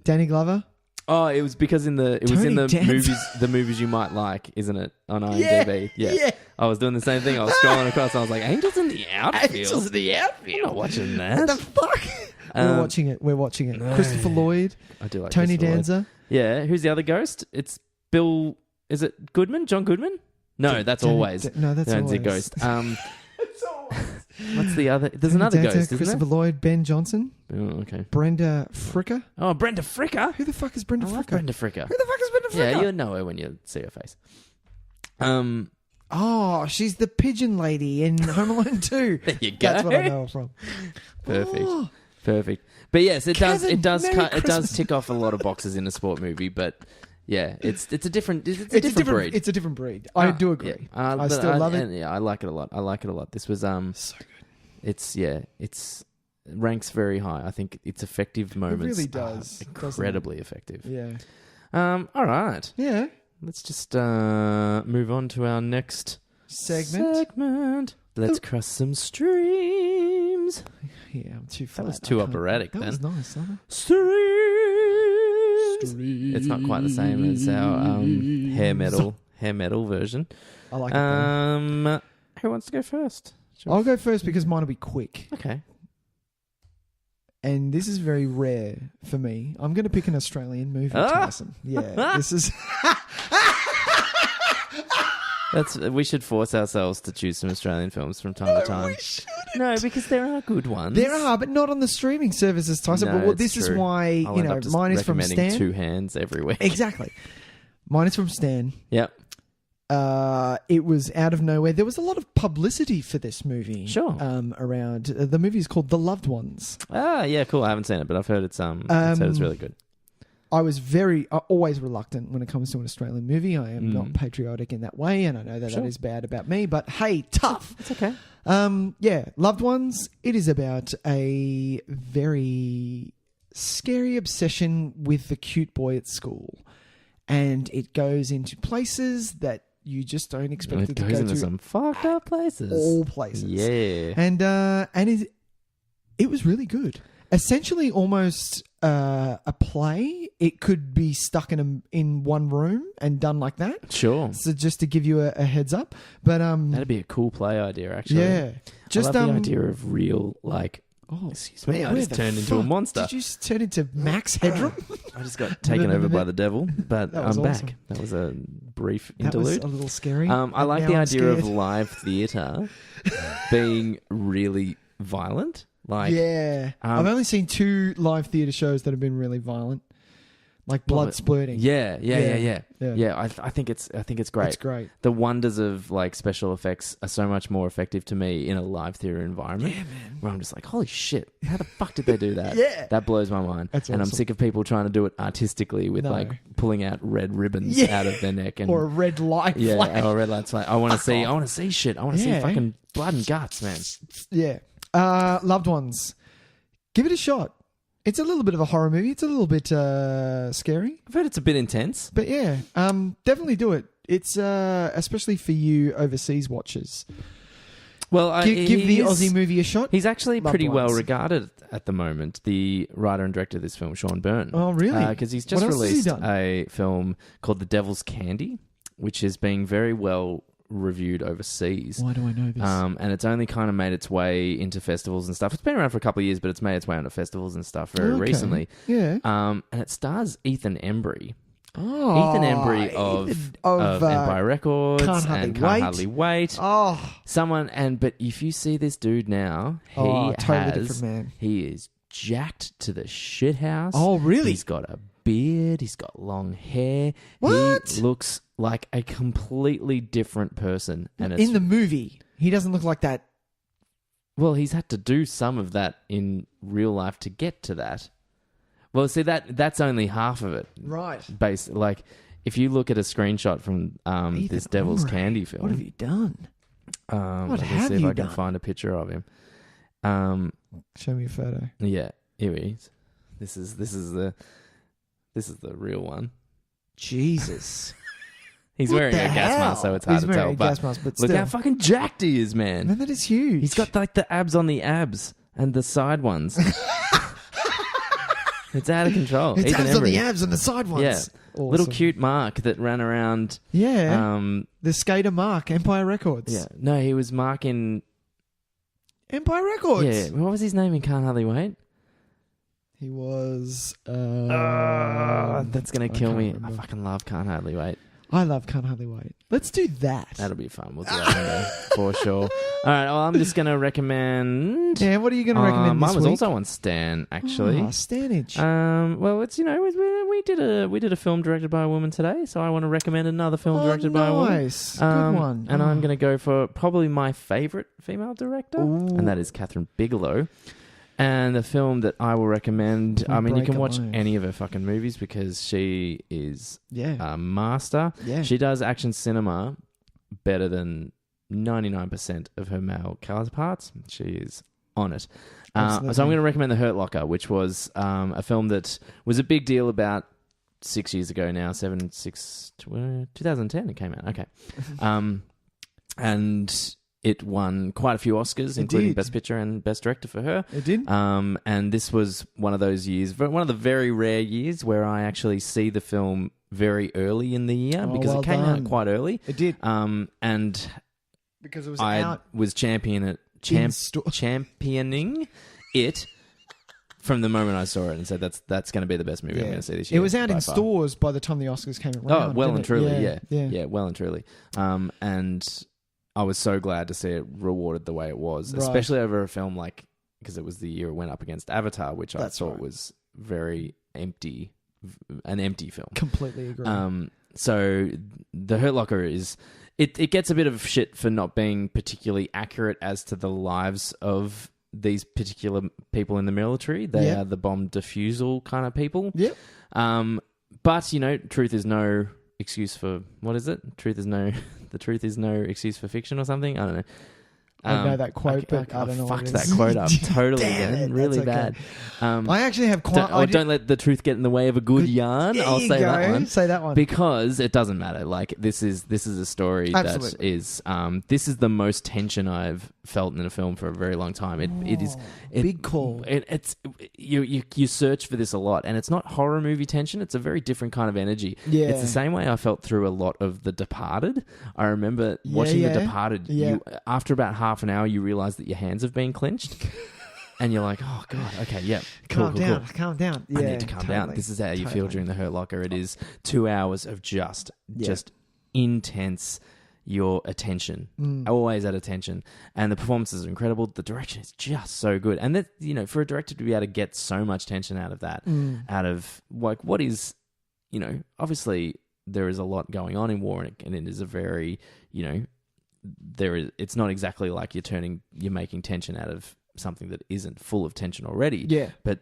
Danny Glover? Oh, it was because it was in the movies you might like, isn't it? On IMDb. Yeah. I was doing the same thing. I was scrolling across and I was like, Angels in the Outfield. Angels in the Outfield. I'm not watching that. What the fuck? We're watching it. No. Christopher Lloyd. I do like Tony Christopher Danza. Lloyd. Yeah. Who's the other ghost? It's Bill. Is it Goodman? John Goodman? No, that's always. No, that's always. a ghost. It's always. What's the other? There's another Danza, ghost, isn't Christopher there? Lloyd, Ben Johnson. Oh, okay. Brenda Fricker. Oh, Brenda Fricker. Who the fuck is Brenda I Fricker? love Brenda Fricker. Who the fuck is Brenda Fricker? Yeah, you'll know her when you see her face. Oh, she's the pigeon lady in Home Alone 2. There you go. That's what I know her from. Perfect. Oh. Perfect. But yes, it Kevin, it does tick off a lot of boxes in a sport movie, but yeah, it's a different breed. It's a different breed. I do agree. Yeah. I still love it. And, yeah, I like it a lot. This was So good. It ranks very high. I think its effective moments really does. Incredibly effective. Yeah. All right. Yeah. Let's just move on to our next segment. Let's cross some streams. Yeah, I'm too flat. That was too operatic then. That was nice, huh? Streams. It's not quite the same as our hair metal version. I like it. Who wants to go first? I'll go first because mine will be quick. Okay. And this is very rare for me. I'm going to pick an Australian movie, Tyson. Yeah, this is... We should force ourselves to choose some Australian films from time to time. We shouldn't. No, because there are good ones. There are, but not on the streaming services, Tyson. No, But this is why, I'll end up just mine is from recommending Stan. 2 hands every week. Exactly. Mine is from Stan. Yep. It was out of nowhere. There was a lot of publicity for this movie. Sure. Around the movie is called The Loved Ones. Ah, yeah, cool. I haven't seen it, but I've heard it's really good. I was always reluctant when it comes to an Australian movie. I am not patriotic in that way, and I know that is bad about me. But hey, tough. It's okay. Yeah, Loved Ones. It is about a very scary obsession with the cute boy at school, and it goes into places that you just don't expect it to go to. It goes into some fucked up places. All places. Yeah. And it was really good. Essentially, almost a play. It could be stuck in one room and done like that. Sure. So just to give you a heads up, but that'd be a cool play idea, actually. Yeah. Just I love the idea of real excuse me, I just turned into a monster. Did you just turn into Max Headroom? I just got taken over by the devil, but I'm awesome. back. That was a brief interlude. That was a little scary. I like the idea of live theatre being really violent. Like, yeah. I've only seen 2 live theatre shows that have been really violent. like blood splurting. Yeah. I think it's great. It's great. The wonders of like special effects are so much more effective to me in a live theater environment. Yeah, man. Where I'm just like, holy shit, how the fuck did they do that? Yeah. That blows my mind. That's and I'm awesome. sick of people trying to do it artistically with like pulling out red ribbons out of their neck and or a red light flash. Or a red light flash. I want to see shit. I want to see fucking blood and guts, man. Yeah. Loved Ones. Give it a shot. It's a little bit of a horror movie. It's a little bit scary. I've heard it's a bit intense. But yeah, definitely do it. It's especially for you overseas watchers. Well, give the Aussie movie a shot. He's actually Loved pretty Ones. well regarded at the moment, the writer and director of this film, Sean Byrne. Oh, really? Because he's just released a film called The Devil's Candy, which is being very well reviewed overseas. Why do I know this? And it's only kind of made its way into festivals and stuff. It's been around for a couple of years, but it's made its way onto festivals and stuff very recently. Yeah. And it stars Ethan Embry. Oh, Ethan Embry of Empire Records Can't Hardly Wait. Oh, But if you see this dude now, totally different man. He is jacked to the shit house. Oh, really? He's got a beard. He's got long hair. What? He looks like a completely different person. And in the movie, he doesn't look like that. Well, he's had to do some of that in real life to get to that. Well, see, that's only half of it. Right. Like, if you look at a screenshot from this Devil's Candy film. What have you done? Let me see if I can find a picture of him. Show me a photo. Yeah, here he is. This is the real one. Jesus. He's wearing a gas mask, so it's hard to tell. But look how fucking jacked he is, man. Man, that is huge. He's got like the abs on the abs and the side ones. It's out of control. It's Ethan abs on Embry. the abs and the side ones. Yeah. Awesome. Little cute Mark that ran around. Yeah. The skater Mark, Empire Records. Yeah. No, he was Mark in Empire Records. Yeah. What was his name in Can't Hardly Wait? He was... that's going to kill me. remember. I fucking love Can't Hardly Wait. I love Can't Hardly Wait. Let's do that. That'll be fun. We'll do that one day, for sure. All right. Well, I'm just going to recommend... Yeah, what are you going to recommend Mine this was week? also on Stan, actually. Oh, Stanage. Well, it's, we did a film directed by a woman today, so I want to recommend another film directed by a woman. Nice. Good one. And I'm going to go for probably my favourite female director, and that is Catherine Bigelow. And the film that I will recommend, I mean, you can watch any of her fucking movies because she is a master. Yeah. She does action cinema better than 99% of her male counterparts. She is on it. So I'm going to recommend The Hurt Locker, which was a film that was a big deal about 6 years ago now, 2010 it came out. Okay. And it won quite a few Oscars, including Best Picture and Best Director for her. It did. And this was one of those years, one of the very rare years where I actually see the film very early in the year because it came out quite early. It did. And because it was I was championing it from the moment I saw it and said that's going to be the best movie I'm going to see this year. It was out in stores by the time the Oscars came around. Oh, well and truly, yeah, well and truly. And I was so glad to see it rewarded the way it was, especially over a film because it was the year it went up against Avatar, which I thought was very empty, an empty film. Completely agree. So The Hurt Locker is, it gets a bit of shit for not being particularly accurate as to the lives of these particular people in the military. They are the bomb defusal kind of people. Yep. But, truth is no excuse for, what is it? The truth is no excuse for fiction or something. I don't know. I know that quote, but I don't know. Fucked that quote up totally again. Really bad. I actually have quite. Don't let the truth get in the way of a good yarn. I'll say that one. Say that one because it doesn't matter. Like this is a story that is. This is the most tension I've felt in a film for a very long time. It is big call. It's you search for this a lot, and it's not horror movie tension. It's a very different kind of energy. Yeah. It's the same way I felt through a lot of The Departed. I remember watching The Departed. Yeah. After about half an hour, you realize that your hands have been clenched. And you're like, oh, God, okay, yeah. Calm down. Yeah, I need to calm down. This is how you feel during The Hurt Locker. It is 2 hours of just intense your attention. Always at attention. And the performances are incredible. The direction is just so good. And that, for a director to be able to get so much tension out of that, out of what is obviously there is a lot going on in war, and it is a very, it's not exactly like you're making tension out of something that isn't full of tension already. Yeah. But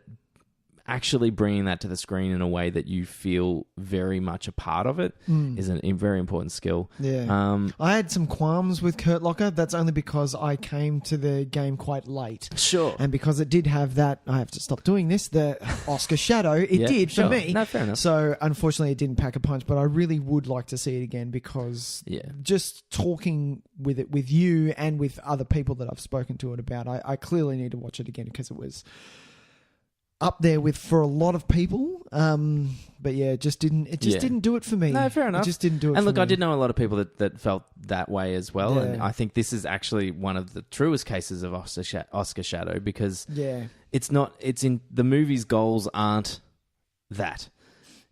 actually bringing that to the screen in a way that you feel very much a part of it is a very important skill. Yeah. I had some qualms with Kurt Locker. That's only because I came to the game quite late. Sure. And because it did have that, I have to stop doing this, the Oscar shadow, it did for me. No, fair enough. So unfortunately it didn't pack a punch, but I really would like to see it again because just talking with it with you and with other people that I've spoken to it about, I clearly need to watch it again because it was up there with for a lot of people, but yeah, it just didn't do it for me. No, fair enough. It just didn't do it. And for look, me. I did know a lot of people that felt that way as well, and I think this is actually one of the truest cases of Oscar shadow because it's not. It's in the movie's goals aren't that.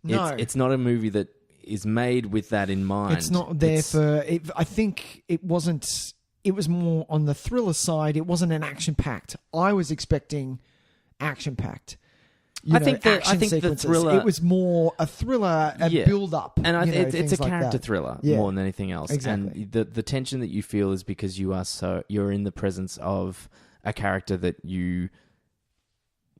No, it's not a movie that is made with that in mind. It's not there for it. I think it wasn't. It was more on the thriller side. It wasn't an action packed. I was expecting action packed. I think the thriller. It was more a thriller, a build up, and it's a character like thriller more than anything else. Exactly. And the tension that you feel is because you're in the presence of a character that you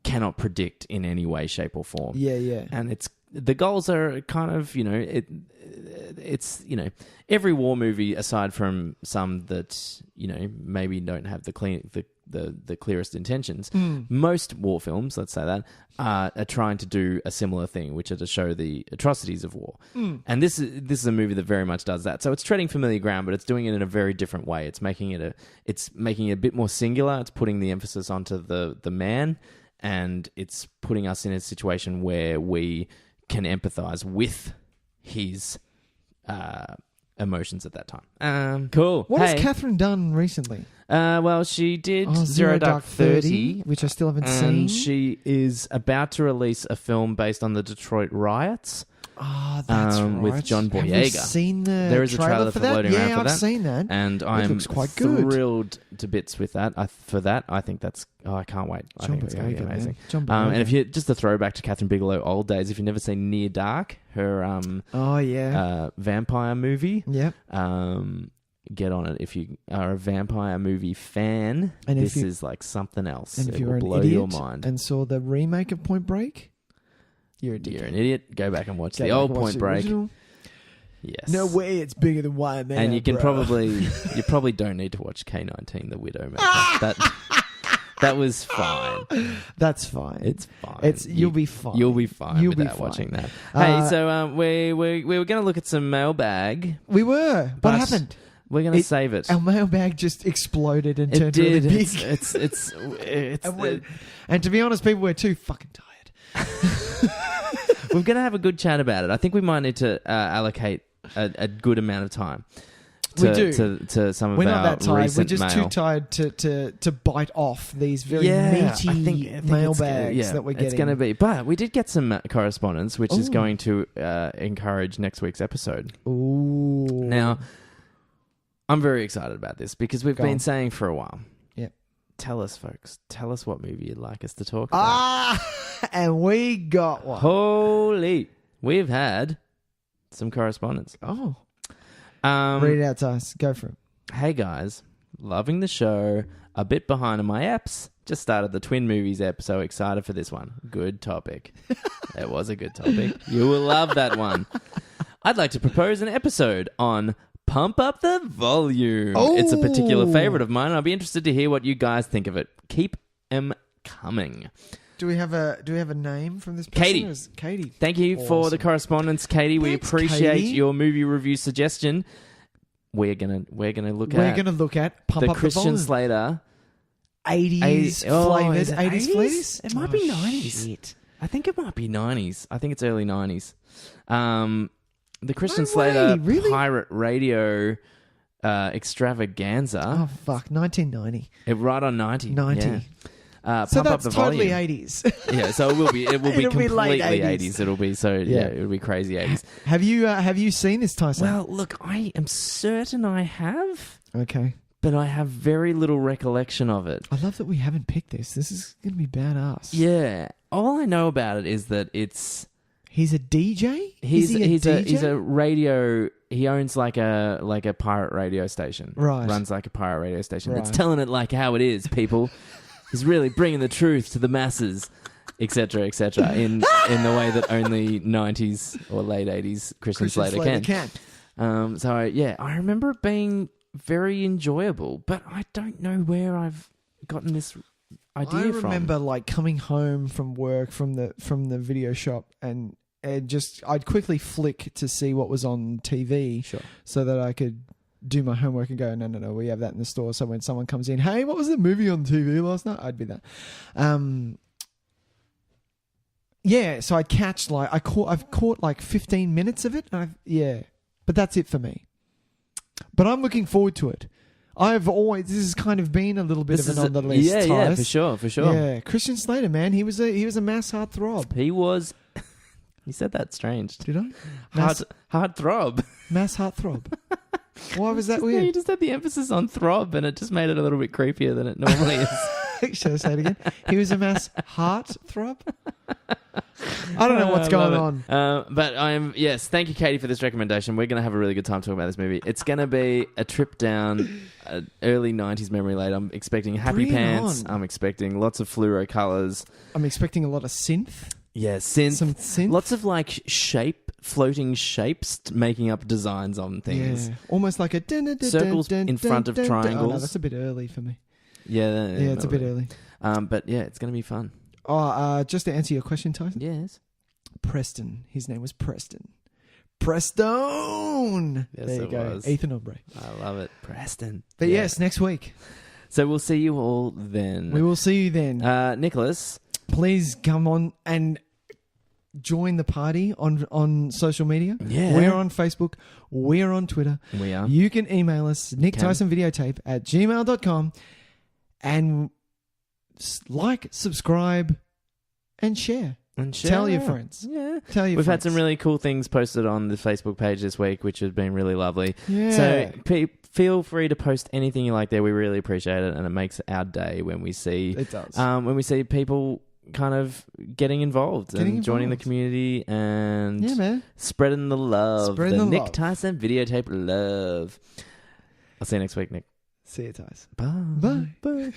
cannot predict in any way, shape, or form. Yeah. And the goals are kind of it's every war movie aside from some that maybe don't have the clearest intentions. Most war films, let's say that, are trying to do a similar thing, which are to show the atrocities of war. And this is a movie that very much does that. So it's treading familiar ground, but it's doing it in a very different way. It's making it a bit more singular. It's putting the emphasis onto the man, and it's putting us in a situation where we can empathize with his emotions at that time. Cool. What has Catherine done recently? Well, she did Zero Dark 30, which I still haven't seen. And she is about to release a film based on the Detroit riots. Oh, that's right. With John Boyega. Have you seen the There is a trailer for that? floating around for that. Yeah, I've seen that. And I'm looks quite good. thrilled to bits with that. I think that's... Oh, I can't wait. I think it's going to be amazing. And if you just a throwback to Catherine Bigelow old days, if you've never seen Near Dark, her vampire movie, get on it. If you are a vampire movie fan, and this is like something else. And if it you're will an blow idiot your mind. and saw the remake of Point Break, you're an idiot. Go back and watch the old Point Break. Original. Yes. No way it's bigger than YML. And you can you probably don't need to watch K-19, The Widowmaker. That was fine. That's fine. It's fine. You'll be fine. You'll be fine You'll be without fine. watching that. Hey, so we were going to look at some mailbag. We were. What happened? We're going to save it. Our mailbag just exploded and turned really big. And to be honest, people, we're too fucking tired. We're going to have a good chat about it. I think we might need to allocate a good amount of time. To some of We're our not that tired. We're just mail. too tired to bite off these very meaty mailbags that we're getting. It's going to be. But we did get some correspondence, which is going to encourage next week's episode. Ooh. Now, I'm very excited about this because we've been saying for a while. Yep. Tell us, folks. Tell us what movie you'd like us to talk about. And we got one. Holy. We've had some correspondence. Oh. Read it out to us. Go for it. Hey, guys. Loving the show. A bit behind on my apps. Just started the Twin Movies app, so excited for this one. Good topic. It was a good topic. You will love that one. I'd like to propose an episode on Pump Up the Volume. Oh. It's a particular favorite of mine. I'll be interested to hear what you guys think of it. Keep them coming. Do we have a name from this person? Katie. Thank you for the correspondence, Katie. We appreciate your movie review suggestion. We're gonna look at Pump the Up Christian the Volume. Slater 80s flavored. 80s flavors? It might be 90s. Shit. I think it might be 90s. I think it's early 90s. The Christian Slater Pirate Radio extravaganza. Oh fuck, 1990. Right on 90. 90. Yeah. So Pump that's Up the totally Volume. 80s. Yeah, so it will be completely late 80s. It'll be it'll be crazy 80s. Have you seen this, Tyson? Well, look, I am certain I have. Okay. But I have very little recollection of it. I love that we haven't picked this. This is going to be badass. Yeah. All I know about it is that it's He's a DJ? He's DJ? a radio. He owns like a pirate radio station. Right. Runs like a pirate radio station. Right. That's telling it like how it is, people. He's really bringing the truth to the masses, etc., etc. in the way that only 90s or late 80s Christian Slater can. I remember it being very enjoyable, but I don't know where I've gotten this idea from. I remember like coming home from work from the video shop and I'd quickly flick to see what was on TV, sure, so that I could do my homework and go, no, we have that in the store. So when someone comes in, hey, what was the movie on TV last night? I'd be that. So I'd catch I've caught like 15 minutes of it. But that's it for me. But I'm looking forward to it. This has kind of been a little bit of an on the list. Yeah, for sure. Yeah, Christian Slater, man, he was a mass heartthrob. He was. You said that strange. Did I? Heartthrob. Mass heartthrob. Why was that weird? You just had the emphasis on throb, and it just made it a little bit creepier than it normally is. Should I say it again? He was a mass heartthrob. I don't know what's going on. But thank you, Katie, for this recommendation. We're going to have a really good time talking about this movie. It's going to be a trip down early 90s memory lane. I'm expecting happy pants. I'm expecting lots of fluoro colours. I'm expecting a lot of synth. Yeah, synth. Some synth. Lots of like floating shapes making up designs on things. Yeah. Almost like a circles in front of triangles. Oh, no, that's a bit early for me. Yeah, it's a bit early. But yeah, it's going to be fun. Just to answer your question, Tyson. Yes. Preston. His name was Preston. Preston. Yes, there you go. Was. Ethan Aubrey. I love it. Preston. But yes, next week. So we'll see you all then. We will see you then. Nicholas. Please come on and join the party on social media. Yeah. We're on Facebook. We're on Twitter. We are. You can email us, nicktysonvideotape@gmail.com, and like, subscribe, and share. Tell your friends. Yeah. Tell your We've friends. had some really cool things posted on the Facebook page this week, which has been really lovely. Yeah. So feel free to post anything you like there. We really appreciate it, and it makes our day when we see it does. When we see people kind of getting involved and joining the community and spreading the love. The Nick Tyson Videotape love. I'll see you next week, Nick. See you, Tys. Bye. Bye. Bye.